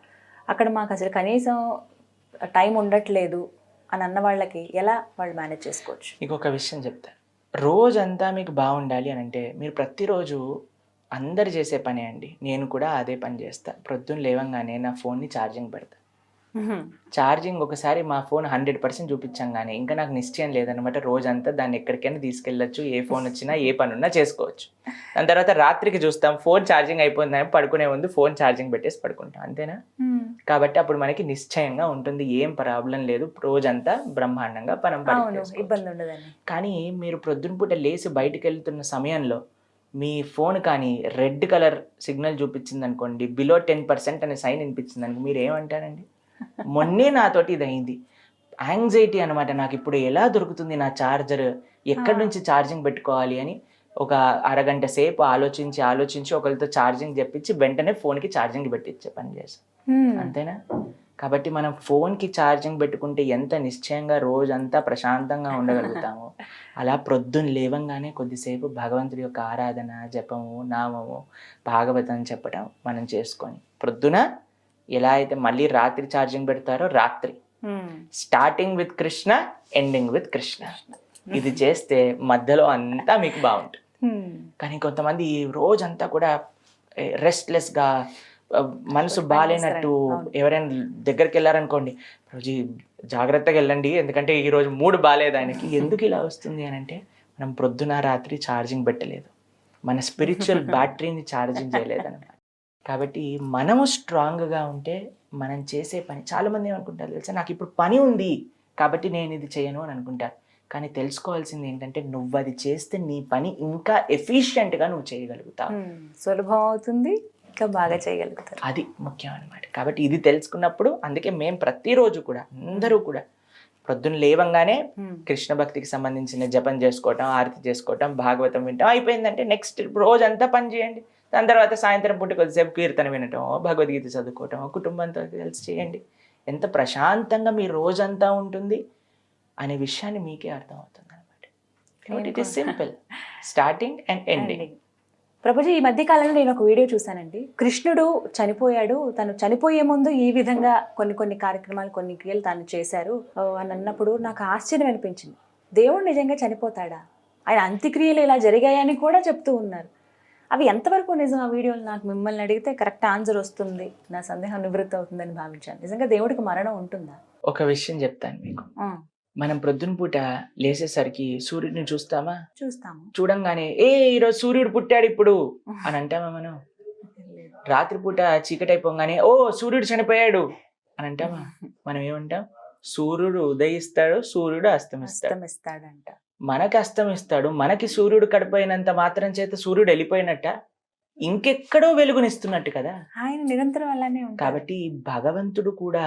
[SPEAKER 2] అక్కడ మాకు అసలు కనీసం టైం ఉండట్లేదు, అని అన్న వాళ్ళకి ఎలా వాళ్ళు మేనేజ్ చేసుకోవచ్చు?
[SPEAKER 3] మీకు ఒక విషయం చెప్తా. రోజంతా మీకు బాగుండాలి అని అంటే మీరు ప్రతిరోజు అందరు చేసే పనే అండి. నేను కూడా అదే పని చేస్తా. ప్రొద్దున లేవంగానే నా ఫోన్ని ఛార్జింగ్ పెడతా. ఛార్జింగ్ ఒకసారి మా ఫోన్ 100% చూపించంగానే ఇంకా నాకు నిశ్చయం లేదనమాట. రోజంతా దాన్ని ఎక్కడికైనా తీసుకెళ్ళచ్చు. ఏ ఫోన్ వచ్చినా ఏ పని ఉన్నా చేసుకోవచ్చు. దాని తర్వాత రాత్రికి చూస్తాం ఫోన్ ఛార్జింగ్ అయిపోయిందని పడుకునే ముందు ఫోన్ ఛార్జింగ్ పెట్టేసి పడుకుంటాం. అంతేనా? కాబట్టి అప్పుడు మనకి నిశ్చయంగా ఉంటుంది, ఏం ప్రాబ్లం లేదు, రోజంతా బ్రహ్మాండంగా మనం
[SPEAKER 2] ఇబ్బంది ఉండదని.
[SPEAKER 3] కానీ మీరు ప్రొద్దున పూట లేచి బయటకు వెళ్తున్న సమయంలో మీ ఫోన్ కానీ రెడ్ కలర్ సిగ్నల్ చూపించింది అనుకోండి, బిలో 10% అనే సైన్ వినిపించింది అనుకో, మీరు ఏమంటారండి? మొన్నే నాతోటి ఇది అయింది. యాంగ్జైటీ అనమాట. నాకు ఇప్పుడు ఎలా దొరుకుతుంది నా ఛార్జర్, ఎక్కడి నుంచి ఛార్జింగ్ పెట్టుకోవాలి అని ఒక అరగంట సేపు ఆలోచించి ఒకరితో ఛార్జింగ్ చెప్పించి వెంటనే ఫోన్కి ఛార్జింగ్ పెట్టించే పని చేస్తాం. అంతేనా? కాబట్టి మనం ఫోన్కి ఛార్జింగ్ పెట్టుకుంటే ఎంత నిశ్చయంగా రోజంతా ప్రశాంతంగా ఉండగలుగుతామో అలా ప్రొద్దున లేవంగానే కొద్దిసేపు భగవంతుడి యొక్క ఆరాధన, జపము, నామము, భాగవతం చెప్పడం మనం చేసుకొని ప్రొద్దున ఎలా అయితే మళ్ళీ రాత్రి ఛార్జింగ్ పెడతారో రాత్రి starting with Krishna ending with Krishna ఇది చేస్తే మధ్యలో అంతా మీకు బాగుంటుంది. కానీ కొంతమంది రోజంతా కూడా రెస్ట్లెస్గా మనసు బాగాలేనట్టు ఎవరైనా దగ్గరికి వెళ్ళారనుకోండి, రోజు జాగ్రత్తగా వెళ్ళండి ఎందుకంటే ఈరోజు మూడు బాగాలేదు ఆయనకి. ఎందుకు ఇలా వస్తుంది అని అంటే మనం ప్రొద్దున రాత్రి ఛార్జింగ్ పెట్టలేదు, మన స్పిరిచువల్ బ్యాటరీని ఛార్జింగ్ చేయలేదు అనమాట. కాబట్టి మనము స్ట్రాంగ్గా ఉంటే మనం చేసే పని, చాలామంది ఏమనుకుంటారు తెలుసా, నాకు ఇప్పుడు పని ఉంది కాబట్టి నేను ఇది చేయను అని అనుకుంటారు. కానీ తెలుసుకోవాల్సింది ఏంటంటే నువ్వు అది చేస్తే నీ పని ఇంకా ఎఫిషియెంట్గా నువ్వు చేయగలుగుతావు,
[SPEAKER 2] సులభం అవుతుంది, ఇంకా బాగా చేయగలుగుతారు.
[SPEAKER 3] అది ముఖ్యం అనమాట. కాబట్టి ఇది తెలుసుకున్నప్పుడు అందుకే మేము ప్రతిరోజు కూడా అందరూ కూడా ప్రొద్దున లేవంగానే కృష్ణ భక్తికి సంబంధించిన జపం చేసుకోవటం, ఆరతి చేసుకోవటం, భాగవతం వినటం అయిపోయిందంటే నెక్స్ట్ రోజంతా పని చేయండి. దాని తర్వాత సాయంత్రం పూట కొద్దిసేపు కీర్తన వినటం, భగవద్గీత చదువుకోవటం, కుటుంబంతో కలిసి చేయండి. ఎంత ప్రశాంతంగా మీ రోజంతా ఉంటుంది అనే విషయాన్ని మీకే అర్థమవుతుంది అనమాట. It is simple, starting and ending.
[SPEAKER 2] Prabhuji, ఈ మధ్య కాలంలో నేను ఒక వీడియో చూశానండి. కృష్ణుడు చనిపోయాడు, తను చనిపోయే ముందు ఈ విధంగా కొన్ని కార్యక్రమాలు, కొన్ని క్రియలు తాను చేశారు అని అన్నప్పుడు నాకు ఆశ్చర్యం అనిపించింది. దేవుడు నిజంగా చనిపోతాడా? ఆయన అంత్యక్రియలు ఇలా జరిగాయని కూడా చెప్తూ ఉన్నారు. అవి ఎంతవరకు నిజం? ఆ వీడియోలు నాకు మిమ్మల్ని అడిగితే కరెక్ట్ ఆన్సర్ వస్తుంది, నా సందేహం నివృత్తి అవుతుందని భావించాను. నిజంగా దేవుడికి మరణం ఉంటుందా?
[SPEAKER 3] ఒక విషయం చెప్తాను మీకు. మనం ప్రొద్దున పూట లేసేసరికి సూర్యుడిని చూస్తాము. చూడంగానే ఈరోజు సూర్యుడు పుట్టాడు ఇప్పుడు అని అంటామా మనం? రాత్రిపూట చీకటి అయిపోగానే సూర్యుడు చనిపోయాడు అని అంటామా? మనం ఏమంటాం? సూర్యుడు ఉదయిస్తాడు, సూర్యుడు అస్తమిస్తాడంట. మనకి అస్తమిస్తాడు, మనకి సూర్యుడు కడిపోయినంత మాత్రం చేత సూర్యుడు వెళ్ళిపోయినట్ట, ఇంకెక్కడో వెలుగునిస్తున్నట్టు కదా.
[SPEAKER 2] ఆయన నిరంతరం అలానే ఉంటాడు.
[SPEAKER 3] కాబట్టి భగవంతుడు కూడా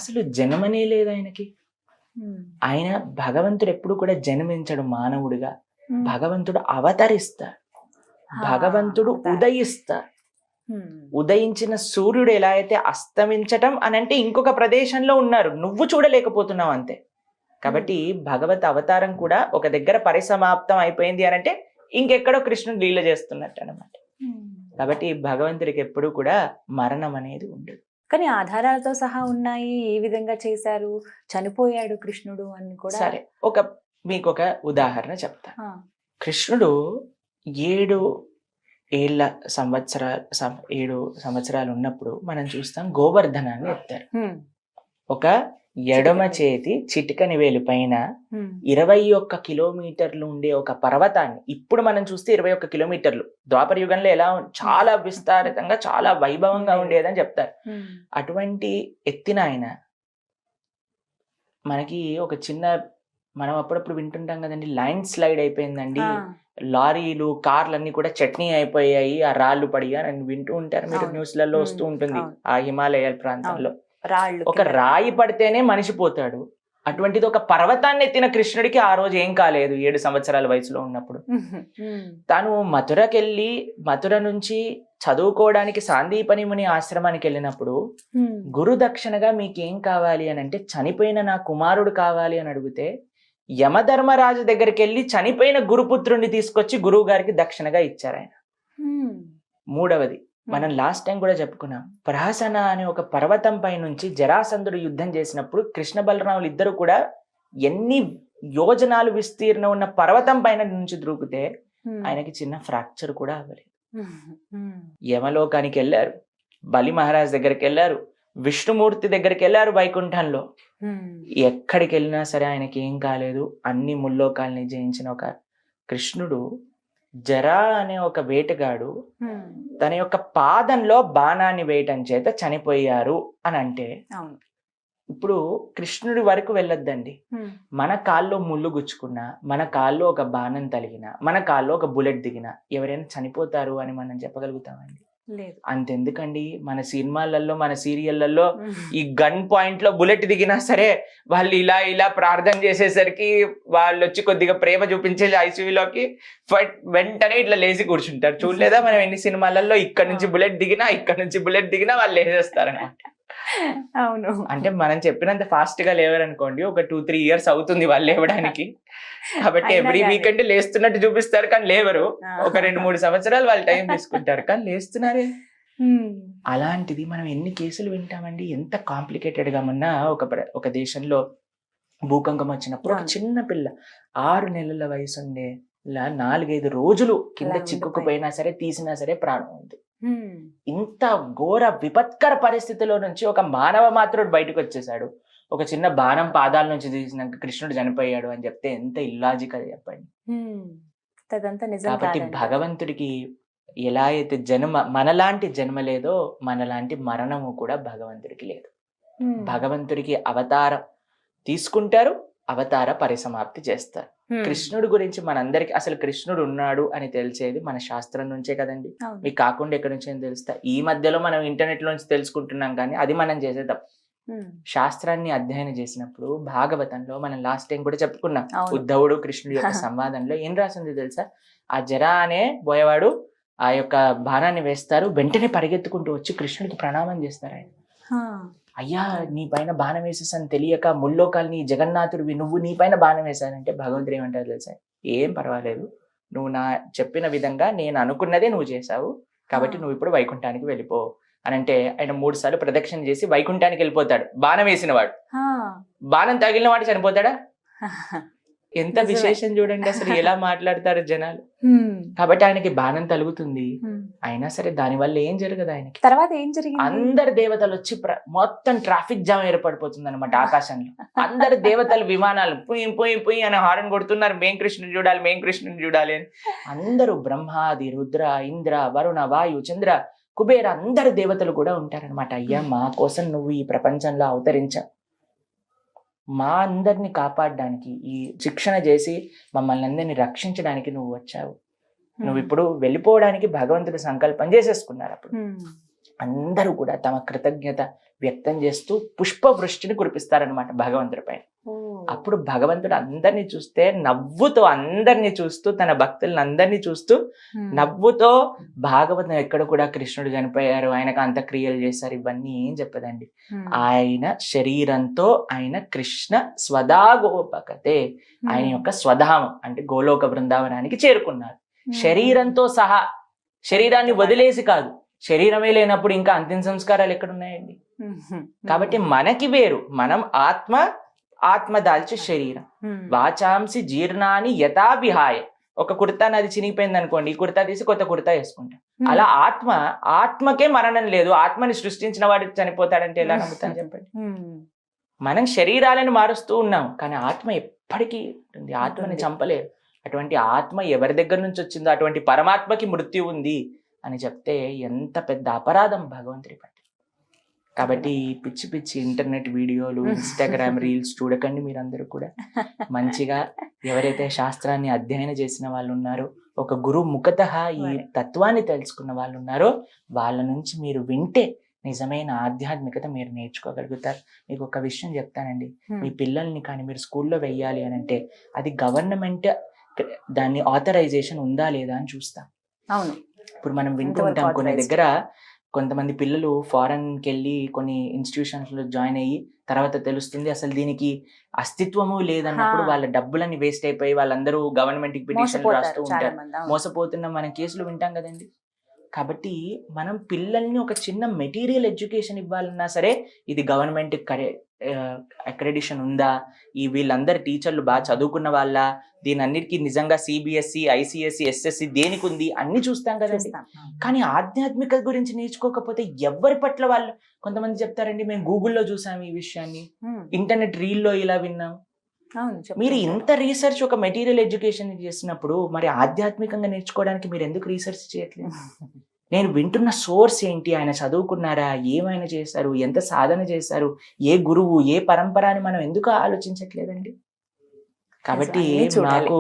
[SPEAKER 3] అసలు జన్మనే లేదు ఆయనకి. ఆయన భగవంతుడు ఎప్పుడు కూడా జన్మించడు మానవుడిగా. భగవంతుడు అవతరిస్తాడు, భగవంతుడు ఉదయిస్తాడు. ఉదయించిన సూర్యుడు ఎలా అయితే అస్తమించటం అని అంటే ఇంకొక ప్రదేశంలో ఉన్నారు, నువ్వు చూడలేకపోతున్నావు అంతే. కాబట్టి భగవత్ అవతారం కూడా ఒక దగ్గర పరిసమాప్తం అయిపోయింది అని అంటే ఇంకెక్కడో కృష్ణుడు లీల చేస్తున్నట్టు అనమాట. కాబట్టి భగవంతుడికి ఎప్పుడు కూడా మరణం అనేది ఉండదు.
[SPEAKER 2] కానీ ఆధారాలతో సహా ఉన్నాయి, ఏ విధంగా చేశారు, చనిపోయాడు కృష్ణుడు అని కూడా.
[SPEAKER 3] సరే, మీకు ఒక ఉదాహరణ చెప్తా. కృష్ణుడు 7 సంవత్సరాలు ఉన్నప్పుడు మనం చూస్తాం గోవర్ధనాన్ని ఎత్తారు. ఒక ఎడమ చేతి చిటికని వేలు పైన 21 కిలోమీటర్లు ఉండే ఒక పర్వతాన్ని, ఇప్పుడు మనం చూస్తే 21 కిలోమీటర్లు, ద్వాపర యుగంలో ఎలా చాలా విస్తారితంగా చాలా వైభవంగా ఉండేదని చెప్తారు. అటువంటి ఎత్తిన ఆయన మనకి ఒక చిన్న, మనం అప్పుడప్పుడు వింటుంటాం కదండి, ల్యాండ్ స్లైడ్ అయిపోయిందండి, లారీలు కార్లు అన్ని కూడా చట్నీ అయిపోయాయి, ఆ రాళ్ళు పడిగా అని వింటూ ఉంటారు మీరు, న్యూస్లలో వస్తూ ఉంటుంది. ఆ హిమాలయాల ప్రాంతంలో ఒక రాయి పడితేనే మనిషి పోతాడు, అటువంటిది ఒక పర్వతాన్ని ఎత్తిన కృష్ణుడికి ఆ రోజు ఏం కాలేదు 7 సంవత్సరాల వయసులో ఉన్నప్పుడు. తాను మథురకెళ్ళి మథుర నుంచి చదువుకోవడానికి సాందీపని ముని ఆశ్రమానికి వెళ్ళినప్పుడు గురు దక్షిణగా మీకేం కావాలి అని అంటే చనిపోయిన నా కుమారుడు కావాలి అని అడిగితే యమధర్మరాజు దగ్గరికి వెళ్ళి చనిపోయిన గురుపుత్రుడిని తీసుకొచ్చి గురువు గారికి దక్షిణగా ఇచ్చారు ఆయన. మూడవది, మనం లాస్ట్ టైం కూడా చెప్పుకున్నాం, ప్రహసన అనే ఒక పర్వతం పై నుంచి జరాసంధుడు యుద్ధం చేసినప్పుడు కృష్ణ బలరాములు ఇద్దరు కూడా ఎన్ని యోజనాలు విస్తీర్ణం ఉన్న పర్వతం పైన నుంచి దూకితే ఆయనకి చిన్న ఫ్రాక్చర్ కూడా అవ్వలేదు. యమలోకానికి వెళ్ళారు, బలి మహారాజ్ దగ్గరికి వెళ్ళారు, విష్ణుమూర్తి దగ్గరికి వెళ్ళారు వైకుంఠంలో. ఎక్కడికి వెళ్ళినా సరే ఆయనకి ఏం కాలేదు. అన్ని ముల్లోకాల్ని జయించిన ఒక కృష్ణుడు జరా అనే ఒక వేటగాడు తన యొక్క పాదంలో బాణాన్ని వేయటం చేత చనిపోయారు అని అంటే, ఇప్పుడు కృష్ణుడి వరకు వెళ్ళొద్దండి. మన కాల్లో ముళ్ళు గుచ్చుకున్నా, మన కాల్లో ఒక బాణం తలిగినా, మన కాల్లో ఒక బుల్లెట్ దిగినా ఎవరైనా చనిపోతారు అని మనం చెప్పగలుగుతామండి?
[SPEAKER 2] లేదు.
[SPEAKER 3] అంతెందుకండి, మన సినిమాలలో మన సీరియళ్లలో ఈ గన్ పాయింట్ లో బుల్లెట్ దిగినా సరే వాళ్ళు ఇలా ఇలా ప్రార్థన చేసేసరికి వాళ్ళు వచ్చి కొద్దిగా ప్రేమ చూపించే ఐసీయూలోకి వెంటనే ఇట్లా లేచి కూర్చుంటారు. చూడలేదా మనం ఎన్ని సినిమాలలో? ఇక్కడ నుంచి బుల్లెట్ దిగినా, ఇక్కడ నుంచి బుల్లెట్ దిగినా వాళ్ళు లేచేస్తారనమాట.
[SPEAKER 2] అవును.
[SPEAKER 3] అంటే మనం చెప్పినంత ఫాస్ట్ గా లేవరనుకోండి, ఒక 2-3 years అవుతుంది వాళ్ళు లేవడానికి. కాబట్టి ఎవ్రీ వీకెండ్ లేస్తున్నట్టు చూపిస్తారు కానీ లేవరు. ఒక 2-3 సంవత్సరాలు వాళ్ళు టైం తీసుకుంటారు కానీ లేస్తున్నారే. అలాంటిది మనం ఎన్ని కేసులు వింటామండి. ఎంత కాంప్లికేటెడ్ గా ఉన్నా, ఒక దేశంలో భూకంపం వచ్చినప్పుడు ఒక చిన్న పిల్ల 6 నెలల వయసు ఉండే 4-5 రోజులు కింద చిక్కుకుపోయినా సరే, తీసినా సరే ప్రాణం ఉంది. ఇంత ఘోర విపత్కర పరిస్థితిలో నుంచి ఒక మానవ మాత్రుడు బయటకు వచ్చేసాడు. ఒక చిన్న బాణం పాదాల నుంచి తీసినాక కృష్ణుడు చనిపోయాడు అని చెప్తే ఎంత ఇల్లాజికల్ చెప్పండి. కాబట్టి భగవంతుడికి ఎలా అయితే మనలాంటి జన్మ లేదో, మనలాంటి మరణము కూడా భగవంతుడికి లేదు. భగవంతుడికి అవతారం తీసుకుంటారు, అవతార పరిసమాప్తి చేస్తారు. కృష్ణుడి గురించి మనందరికి అసలు కృష్ణుడు ఉన్నాడు అని తెలిసేది మన శాస్త్రం నుంచే కదండి. మీకు కాకుండా ఎక్కడి నుంచి తెలుస్తా? ఈ మధ్యలో మనం ఇంటర్నెట్ నుంచి తెలుసుకుంటున్నాం కానీ అది మనం చేసే తప్పు. శాస్త్రాన్ని అధ్యయనం చేసినప్పుడు భాగవతంలో మనం లాస్ట్ టైం కూడా చెప్పుకున్నాం, ఉద్ధవుడు కృష్ణుడి యొక్క సంవాదంలో ఏం రాసింది తెలుసా? ఆ జరా అనే పోయేవాడు ఆ యొక్క బాణాన్ని వేస్తారు, వెంటనే పరిగెత్తుకుంటూ వచ్చి కృష్ణుడికి ప్రణామం చేస్తారు. ఆయన, అయ్యా నీ పైన బాణం వేసేసాను తెలియక, ముల్లోకాల్ని జగన్నాథుడివి నువ్వు, నీ పైన బాణం వేశానంటే భగవంతుడు ఏమంటారు తెలుసా? ఏం పర్వాలేదు, నువ్వు నా చెప్పిన విధంగా నేను అనుకున్నదే నువ్వు చేశావు కాబట్టి నువ్వు ఇప్పుడు వైకుంఠానికి వెళ్ళిపో అని అంటే ఆయన 3 సార్లు ప్రదక్షిణ చేసి వైకుంఠానికి వెళ్ళిపోతాడు. బాణం వేసిన వాడు. బాణం తగిలిన వాడు చనిపోతాడా? ఎంత విశేషం చూడండి అసలు ఎలా మాట్లాడతారు జనాలు. కాబట్టి ఆయనకి బాణం తలుగుతుంది, అయినా సరే దాని వల్ల ఏం జరగదు ఆయనకి.
[SPEAKER 2] తర్వాత ఏం జరిగింది?
[SPEAKER 3] అందరు దేవతలు వచ్చి మొత్తం ట్రాఫిక్ జామ్ ఏర్పడిపోతుంది అనమాట ఆకాశంలో. అందరు దేవతలు విమానాలు పుయ్యి అని హారన్ కొడుతున్నారు, మేం కృష్ణుని చూడాలి, మేం కృష్ణుని చూడాలి అని. అందరూ బ్రహ్మాది, రుద్ర, ఇంద్ర, వరుణ, వాయు, చంద్ర, కుబేర అందరు దేవతలు కూడా ఉంటారనమాట. అయ్యా మా కోసం నువ్వు ఈ ప్రపంచంలో అవతరించావు, మా అందరిని కాపాడడానికి, ఈ శిక్షణ చేసి మమ్మల్ని అందరినీ రక్షించడానికి నువ్వు వచ్చావు. నువ్వు ఇప్పుడు వెళ్ళిపోవడానికి భగవంతుడి సంకల్పం చేసేసుకున్నారు. అప్పుడు అందరూ కూడా తమ కృతజ్ఞత వ్యక్తం చేస్తూ పుష్పవృష్టిని కురిపిస్తారనమాట భగవంతుడి పైన. అప్పుడు భగవంతుడు అందరినీ చూస్తే నవ్వుతో, అందరినీ చూస్తూ, తన భక్తులను అందరినీ చూస్తూ నవ్వుతో, భాగవతం ఎక్కడ కూడా కృష్ణుడు చనిపోయారు, ఆయనకు అంత్యక్రియలు చేశారు ఇవన్నీ ఏం చెప్పదండి. ఆయన శరీరంతో ఆయన కృష్ణ స్వదాగోపకతే, ఆయన యొక్క స్వధామం అంటే గోలోక బృందావనానికి చేరుకున్నారు శరీరంతో సహా. శరీరాన్ని వదిలేసి కాదు, శరీరమే లేనప్పుడు ఇంకా అంతిమ సంస్కారాలు ఎక్కడున్నాయండి? కాబట్టి మనకి వేరు, మనం ఆత్మ దాల్చి శరీరం. వాచాంసి జీర్ణాన్ని యథా విహాయ. ఒక కుర్తా నాది చినిగిపోయింది అనుకోండి, ఈ కుర్తా తీసి కొత్త కుర్తా వేసుకుంటా. అలా ఆత్మకే మరణం లేదు. ఆత్మని సృష్టించిన వాడు చనిపోతాడంటే ఎలా నమ్ముతాను చెప్పండి? మనం శరీరాలను మారుస్తూ ఉన్నాం కానీ ఆత్మ ఎప్పటికీ ఉంటుంది, ఆత్మని చంపలేదు. అటువంటి ఆత్మ ఎవరి దగ్గర నుంచి వచ్చిందో అటువంటి పరమాత్మకి మృత్యు ఉంది అని చెప్తే ఎంత పెద్ద అపరాధం భగవంతుడి పట్ల. కాబట్టి పిచ్చి పిచ్చి ఇంటర్నెట్ వీడియోలు, ఇన్స్టాగ్రామ్ రీల్స్ చూడకండి. మీరందరూ కూడా మంచిగా ఎవరైతే శాస్త్రాన్ని అధ్యయనం చేసిన వాళ్ళు ఉన్నారో, ఒక గురువు ముఖతః ఈ తత్వాన్ని తెలుసుకున్న వాళ్ళు ఉన్నారో వాళ్ళ నుంచి మీరు వింటే నిజమైన ఆధ్యాత్మికత మీరు నేర్చుకోగలుగుతారు. మీకు ఒక విషయం చెప్తానండి, మీ పిల్లల్ని కానీ మీరు స్కూల్లో వెయ్యాలి అని అంటే అది గవర్నమెంట్ దాన్ని ఆథరైజేషన్ ఉందా లేదా అని చూస్తాం.
[SPEAKER 2] అవును,
[SPEAKER 3] ఇప్పుడు మనం వింటూ ఉంటాం కొన్ని దగ్గర కొంతమంది పిల్లలు ఫారెన్కి వెళ్ళి కొన్ని ఇన్స్టిట్యూషన్స్ లో జాయిన్ అయ్యి తర్వాత తెలుస్తుంది అసలు దీనికి అస్తిత్వము లేదన్నప్పుడు వాళ్ళ డబ్బులని వేస్ట్ అయిపోయి వాళ్ళందరూ గవర్నమెంట్ కి పిటిషన్ రాస్తూ ఉంటారు. మోసపోతున్న మనం కేసులు వింటాం కదండి. కాబట్టి మనం పిల్లల్ని ఒక చిన్న మెటీరియల్ ఎడ్యుకేషన్ ఇవ్వాలన్నా సరే ఇది గవర్నమెంట్ అక్రెడిషన్ ఉందా, ఈ వీళ్ళందరు టీచర్లు బాగా చదువుకున్న వాళ్ళ, దీని అన్నిటికీ నిజంగా సిబిఎస్ఈ, ఐసిఎస్సి, ఎస్ఎస్సి దేనికి ఉంది అన్ని చూస్తాం కదండి. కానీ ఆధ్యాత్మికత గురించి నేర్చుకోకపోతే ఎవరి పట్ల వాళ్ళు, కొంతమంది చెప్తారండి మేము గూగుల్లో చూసాము ఈ విషయాన్ని, ఇంటర్నెట్ రీల్లో ఇలా విన్నాం. మీరు ఇంత రీసెర్చ్ ఒక మెటీరియల్ ఎడ్యుకేషన్ చేసినప్పుడు మరి ఆధ్యాత్మికంగా నేర్చుకోవడానికి మీరు ఎందుకు రీసెర్చ్ చేయట్లేదు? నేను వింటున్న సోర్స్ ఏంటి, ఆయన చదువుకున్నారా, ఏమైనా చేశారు, ఎంత సాధన చేశారు, ఏ గురువు, ఏ పరంపర అని మనం ఎందుకు ఆలోచించట్లేదండి? కాబట్టి నాకు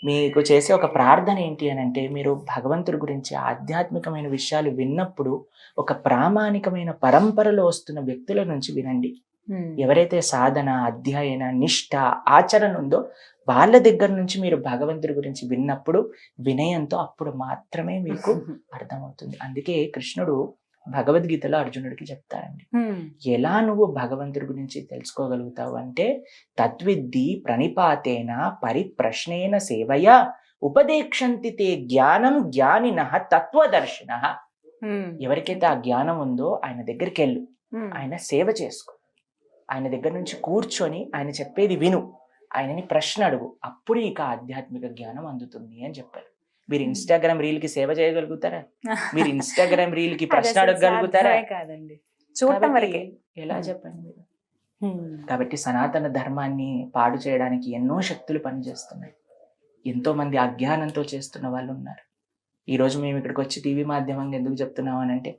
[SPEAKER 3] మీకు చేసే ఒక ప్రార్థన ఏంటి అని అంటే, మీరు భగవంతుడి గురించి ఆధ్యాత్మికమైన విషయాలు విన్నప్పుడు ఒక ప్రామాణికమైన పరంపరలో వస్తున్న వ్యక్తుల నుంచి వినండి. ఎవరైతే సాధన, అధ్యయన, నిష్ఠ, ఆచరణ ఉందో వాళ్ళ దగ్గర నుంచి మీరు భగవంతుడి గురించి విన్నప్పుడు వినయంతో అప్పుడు మాత్రమే మీకు అర్థమవుతుంది. అందుకే కృష్ణుడు భగవద్గీతలో అర్జునుడికి చెప్తారండి, ఎలా నువ్వు భగవంతుడి గురించి తెలుసుకోగలుగుతావు అంటే, తద్విద్ధి ప్రణిపాతేన పరిప్రశ్నేన సేవయ ఉపదేక్షంతి తే జ్ఞానం జ్ఞానినః తత్వదర్శినః. ఎవరికైతే ఆ జ్ఞానం ఉందో ఆయన దగ్గరికి వెళ్ళు, ఆయన సేవ చేసుకో, ఆయన దగ్గర నుంచి కూర్చొని ఆయన చెప్పేది విను, ఆయనని ప్రశ్న అడుగు, అప్పుడు ఇక ఆధ్యాత్మిక జ్ఞానం అందుతుంది అని చెప్పారు. మీరు ఇన్స్టాగ్రామ్ రీల్ కి సేవ చేయగలుగుతారా? మీరు ఇన్స్టాగ్రామ్ రీల్ కి ప్రశ్న అడగగలుగుతారా?
[SPEAKER 2] కాదండి, చూడటం వరకే.
[SPEAKER 3] ఎలా చెప్పండి మీరు? కాబట్టి సనాతన ధర్మాన్ని పాడు చేయడానికి ఎన్నో శక్తులు పనిచేస్తున్నాయి. ఎంతో మంది అజ్ఞానంతో చేస్తున్న వాళ్ళు ఉన్నారు. ఈ రోజు మేము ఇక్కడికి వచ్చి టీవీ మాధ్యమంగా ఎందుకు చెప్తున్నాం అని అంటే,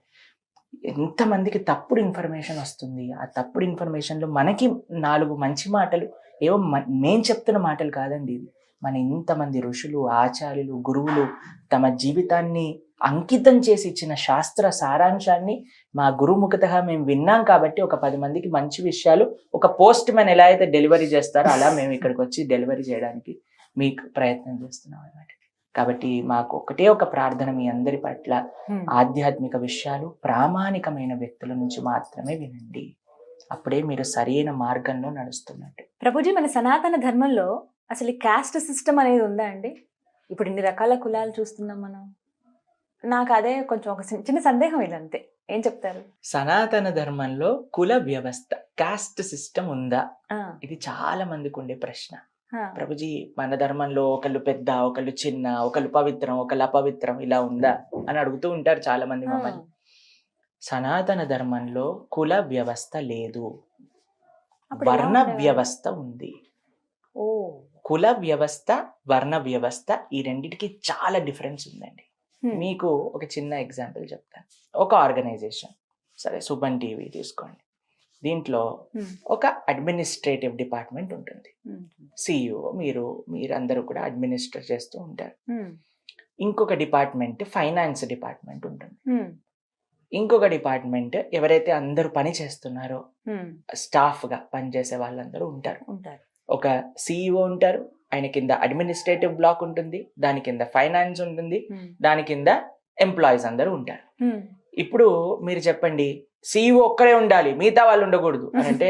[SPEAKER 3] ఎంతమందికి తప్పుడు ఇన్ఫర్మేషన్ వస్తుంది. ఆ తప్పుడు ఇన్ఫర్మేషన్లో మనకి 4 మంచి మాటలు, ఏవో మేం చెప్తున్న మాటలు కాదండి, ఇది మన ఇంతమంది ఋషులు, ఆచార్యులు, గురువులు తమ జీవితాన్ని అంకితం చేసి ఇచ్చిన శాస్త్ర సారాంశాన్ని మా గురుముఖతగా మేము విన్నాం. కాబట్టి ఒక 10 మందికి మంచి విషయాలు ఒక పోస్ట్ మ్యాన్ ఎలా అయితే డెలివరీ చేస్తారో అలా మేము ఇక్కడికి వచ్చి డెలివరీ చేయడానికి మీకు ప్రయత్నం చేస్తున్నాం అన్నమాట. కాబట్టి మాకు ఒకటే ఒక ప్రార్థన, మీ అందరి పట్ల ఆధ్యాత్మిక విషయాలు ప్రామాణికమైన వ్యక్తుల నుంచి మాత్రమే వినండి, అప్పుడే మీరు సరైన మార్గంలో నడుస్తున్నట్టు.
[SPEAKER 2] ప్రభుజీ, మన సనాతన ధర్మంలో అసలు ఈ క్యాస్ట్ సిస్టమ్ అనేది ఉందా అండి? ఇప్పుడు ఇన్ని రకాల కులాలు చూస్తున్నాం మనం. నాకు అదే కొంచెం ఒక చిన్న సందేహం, ఇది అంతే. ఏం చెప్తారు?
[SPEAKER 3] సనాతన ధర్మంలో కుల వ్యవస్థ, కాస్ట్ సిస్టమ్ ఉందా? ఇది చాలా మందికి ఉండే ప్రశ్న. ప్రభుజీ, మన ధర్మంలో ఒకళ్ళు పెద్ద, ఒకళ్ళు చిన్న, ఒకళ్ళు పవిత్రం, ఒకళ్ళు అపవిత్రం, ఇలా ఉందా అని అడుగుతూ ఉంటారు చాలా మంది మమ్మల్ని. సనాతన ధర్మంలో కుల వ్యవస్థ లేదు, వర్ణ వ్యవస్థ ఉంది. కుల వ్యవస్థ, వర్ణ వ్యవస్థ, ఈ రెండిటికి చాలా డిఫరెన్స్ ఉందండి. మీకు ఒక చిన్న ఎగ్జాంపుల్ చెప్తాను. ఒక ఆర్గనైజేషన్, సరే సుమన్ టీవీ తీసుకోండి, దీంట్లో ఒక అడ్మినిస్ట్రేటివ్ డిపార్ట్మెంట్ ఉంటుంది. సిఇఓ, మీరందరూ కూడా అడ్మినిస్ట్రేట్ చేస్తూ ఉంటారు. ఇంకొక డిపార్ట్మెంట్ ఫైనాన్స్ డిపార్ట్మెంట్ ఉంటుంది. ఇంకొక డిపార్ట్మెంట్ ఎవరైతే అందరూ పని చేస్తున్నారో స్టాఫ్ గా పనిచేసే వాళ్ళందరూ ఉంటారు. ఒక సిఇఓ ఉంటారు, ఆయన కింద అడ్మినిస్ట్రేటివ్ బ్లాక్ ఉంటుంది, దాని కింద ఫైనాన్స్ ఉంటుంది, దాని కింద ఎంప్లాయీస్ అందరూ ఉంటారు. ఇప్పుడు మీరు చెప్పండి, సిఇఓ ఒక్కడే ఉండాలి, మిగతా వాళ్ళు ఉండకూడదు అంటే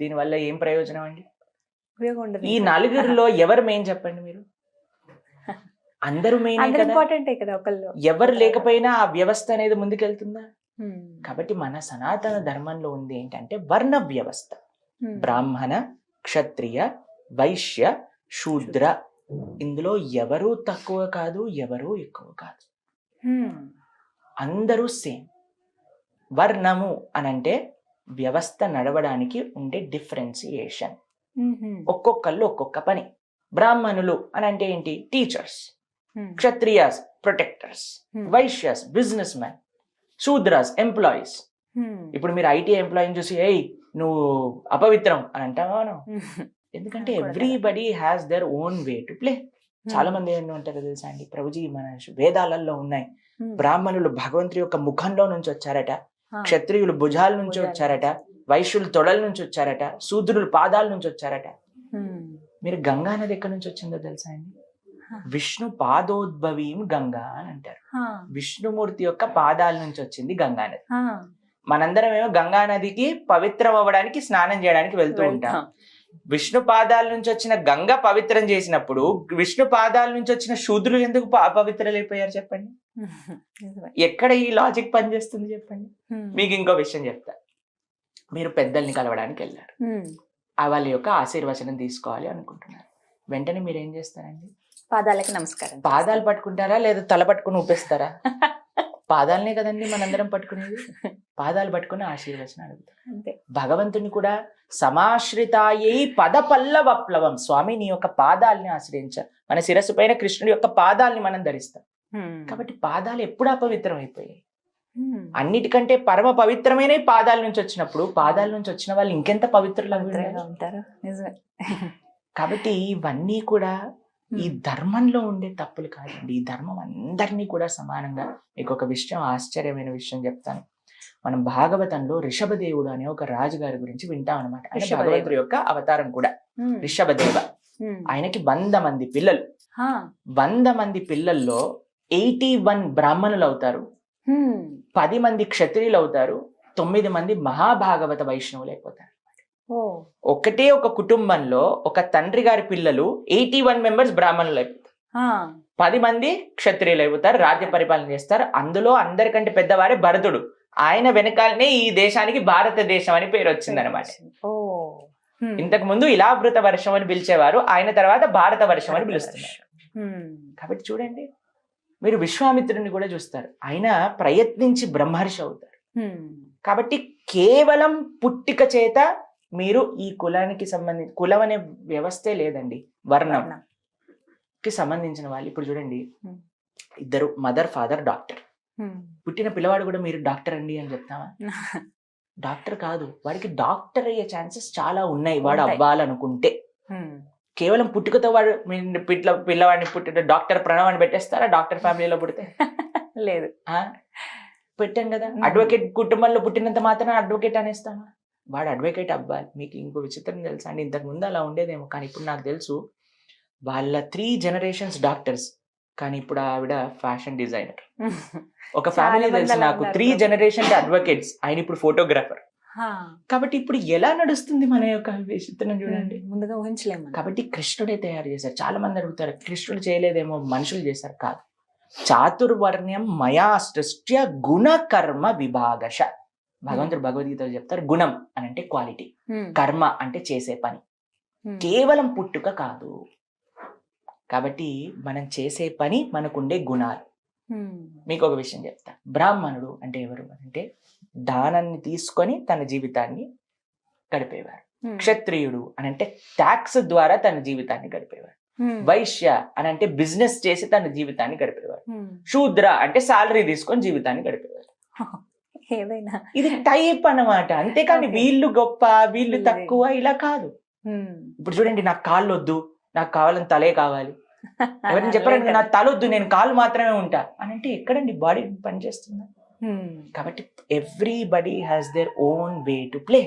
[SPEAKER 3] దీని వల్ల ఏం ప్రయోజనం అండి? ఈ 4 ఎవరు మెయిన్ చెప్పండి మీరు? అందరూ మెయిన్ కదా. ఎవరు లేకపోయినా ఆ వ్యవస్థ అనేది ముందుకెళ్తుందా? కాబట్టి మన సనాతన ధర్మంలో ఉంది ఏంటంటే వర్ణ వ్యవస్థ. బ్రాహ్మణ, క్షత్రియ, వైశ్య, శూద్ర, ఇందులో ఎవరూ తక్కువ కాదు, ఎవరూ ఎక్కువ కాదు, అందరూ సేమ్. వర్ణము అనంటే వ్యవస్థ నడవడానికి ఉండే డిఫరెన్సియేషన్. ఒక్కొక్కళ్ళు ఒక్కొక్క పని. బ్రాహ్మణులు అని అంటే ఏంటి? Teachers. Kshatriyas protectors. Vaishyas business man. Shudras employees. ఇప్పుడు మీరు ఐటీ ఎంప్లాయీని చూసి ఏయ్ నువ్వు అపవిత్రం అని అంటావా? ఎందుకంటే everybody has their own way to play. చాలా మంది ఏమంటారో తెలుసా అండి, ప్రభుజీ మన వేదాలలో ఉన్నాయి, బ్రాహ్మణులు భగవంతుడి యొక్క ముఖంలో నుంచి వచ్చారట, క్షత్రియులు భుజాల నుంచి వచ్చారట, వైశ్యులు తొడల నుంచి వచ్చారట, శూద్రులు పాదాల నుంచి వచ్చారట. మీరు గంగా నది ఎక్కడి నుంచి వచ్చిందో తెలుసా అండి? విష్ణు పాదోద్భవీం గంగా అని అంటారు. విష్ణుమూర్తి యొక్క పాదాల నుంచి వచ్చింది గంగా నది. మనందరం ఏమో గంగా నదికి పవిత్రం అవ్వడానికి స్నానం చేయడానికి వెళ్తూ ఉంటాం. విష్ణు పాదాల నుంచి వచ్చిన గంగ పవిత్రం చేసినప్పుడు విష్ణు పాదాల నుంచి వచ్చిన శూద్రులు ఎందుకు అపవిత్రలైపోయారు చెప్పండి? ఎక్కడ ఈ లాజిక్ పనిచేస్తుంది చెప్పండి? మీకు ఇంకో విషయం చెప్తా. మీరు పెద్దల్ని కలవడానికి వెళ్ళారు, వాళ్ళ యొక్క ఆశీర్వచనం తీసుకోవాలి అనుకుంటున్నారు. వెంటనే మీరు ఏం చేస్తారండి?
[SPEAKER 2] పాదాలకి నమస్కారం.
[SPEAKER 3] పాదాలు పట్టుకుంటారా లేదా తల పట్టుకుని ఊపేస్తారా? పాదాలనే కదండి మనందరం పట్టుకునేది. పాదాలు పట్టుకుని ఆశీర్వచనం అడుగుతారు.
[SPEAKER 2] అంతే.
[SPEAKER 3] భగవంతుని కూడా సమాశ్రితాయై పద పల్లవప్లవం, స్వామి నీ యొక్క పాదాలని ఆశ్రయించ, మన శిరస్సు పైన కృష్ణుడి యొక్క పాదాలని మనం ధరిస్తాం. కాబట్టి పాదాలు ఎప్పుడు అపవిత్రం అయిపోయాయి? అన్నిటికంటే పరమ పవిత్రమైన పాదాల నుంచి వచ్చినప్పుడు పాదాల నుంచి వచ్చిన వాళ్ళు ఇంకెంత పవిత్రులు
[SPEAKER 2] ఉంటారు. నిజమే.
[SPEAKER 3] కాబట్టి ఇవన్నీ కూడా ఈ ధర్మంలో ఉండే తప్పులు కాదండి. ఈ ధర్మం అందరినీ కూడా సమానంగా. మీకు ఒక విషయం, ఆశ్చర్యమైన విషయం చెప్తాను. మనం భాగవతంలో రిషభదేవుడు అనే ఒక రాజుగారి గురించి వింటాం అనమాట. ఆయన భగవంతుడి యొక్క అవతారం కూడా రిషభదేవ. ఆయనకి 100 మంది పిల్లలు. 100 మంది పిల్లల్లో 81 బ్రాహ్మణులు అవుతారు, 10 మంది క్షత్రియులు అవుతారు, 9 మంది మహాభాగవత వైష్ణవులు అయిపోతారు. ఒకటే ఒక కుటుంబంలో ఒక తండ్రి గారి పిల్లలు 81 మెంబర్స్ బ్రాహ్మణులు అయిపోతారు, 10 మంది క్షత్రియులు అయిపోతారు, రాజ్య పరిపాలన చేస్తారు. అందులో అందరికంటే పెద్దవారే భరతుడు. ఆయన వెనకాలనే ఈ దేశానికి భారతదేశం అని పేరు వచ్చింది అనమాట. ఇంతకు ముందు ఇలావృత వర్షం అని పిలిచేవారు, ఆయన తర్వాత భారత వర్షం అని పిలుస్తున్నారు. కాబట్టి చూడండి, మీరు విశ్వామిత్రుని కూడా చూస్తారు, ఆయన ప్రయత్నించి బ్రహ్మర్షి అవుతారు. కాబట్టి కేవలం పుట్టిక చేత మీరు ఈ కులానికి సంబంధించి, కులం అనే వ్యవస్థే లేదండి, వర్ణంకి సంబంధించిన వాళ్ళు. ఇప్పుడు చూడండి, ఇద్దరు మదర్ ఫాదర్ డాక్టర్, పుట్టిన పిల్లవాడు కూడా మీరు డాక్టర్ అండి అని చెప్తావా? డాక్టర్ కాదు, వాడికి డాక్టర్ అయ్యే ఛాన్సెస్ చాలా ఉన్నాయి వాడు అవ్వాలనుకుంటే. కేవలం పుట్టుకతో వాడు పిల్లవాడిని పుట్టిన డాక్టర్ ప్రణవ్ అని పెట్టేస్తారా? డాక్టర్ ఫ్యామిలీలో పుడితే
[SPEAKER 2] లేదు,
[SPEAKER 3] పెట్టాం కదా. అడ్వకేట్ కుటుంబంలో పుట్టినంత మాత్రం అడ్వకేట్ అనేస్తామా? వాడు అడ్వకేట్ అవ్వాలి. మీకు ఇంకో విచిత్రం తెలుసా అండి? ఇంతకు ముందు అలా ఉండేదేమో, కానీ ఇప్పుడు నాకు తెలుసు వాళ్ళ 3 generations డాక్టర్స్, కానీ ఇప్పుడు ఆవిడ ఫ్యాషన్ డిజైనర్. ఒక ఫ్యామిలీ తెలుసు నాకు, 3 generations అడ్వకేట్స్, ఆయన ఇప్పుడు ఫోటోగ్రాఫర్. కాబట్టి ఇప్పుడు ఎలా నడుస్తుంది మన యొక్క విచిత్రం చూడండి,
[SPEAKER 2] ముందుగా ఊహించలేము.
[SPEAKER 3] కాబట్టి కృష్ణుడే తయారు చేశారు. చాలా మంది అడుగుతారు, కృష్ణుడు చేయలేదేమో, మనుషులు చేశారు. కాదు, చాతుర్వర్ణ్యం మయా సృష్ట్య గుణ కర్మ విభాగశ. భగవంతుడు భగవద్గీతలో చెప్తారు, గుణం అని అంటే క్వాలిటీ, కర్మ అంటే చేసే పని, కేవలం పుట్టుక కాదు. కాబట్టి మనం చేసే పని, మనకుండే గుణాలు. మీకు ఒక విషయం చెప్తా. బ్రాహ్మణుడు అంటే ఎవరు అంటే దానాన్ని తీసుకొని తన జీవితాన్ని గడిపేవారు. క్షత్రియుడు అని అంటే ట్యాక్స్ ద్వారా తన జీవితాన్ని గడిపేవారు. వైశ్య అని అంటే బిజినెస్ చేసి తన జీవితాన్ని గడిపేవారు. శూద్ర అంటే సాలరీ తీసుకొని జీవితాన్ని గడిపేవారు.
[SPEAKER 2] ఏదైనా
[SPEAKER 3] ఇది టైప్ అన్నమాట, అంతేకాని వీళ్ళు గొప్ప వీళ్ళు తక్కువ ఇలా కాదు. ఇప్పుడు చూడండి, నాకు కాళ్ళు వద్దు, నాకు కావాలని తలే కావాలి. ఎవరైనా చెప్పారండి నాకు తల వద్దు, నేను కాళ్ళు మాత్రమే ఉంటా అని అంటే ఎక్కడండి బాడీ పనిచేస్తుందా? కాబట్టి everybody has their own way to play.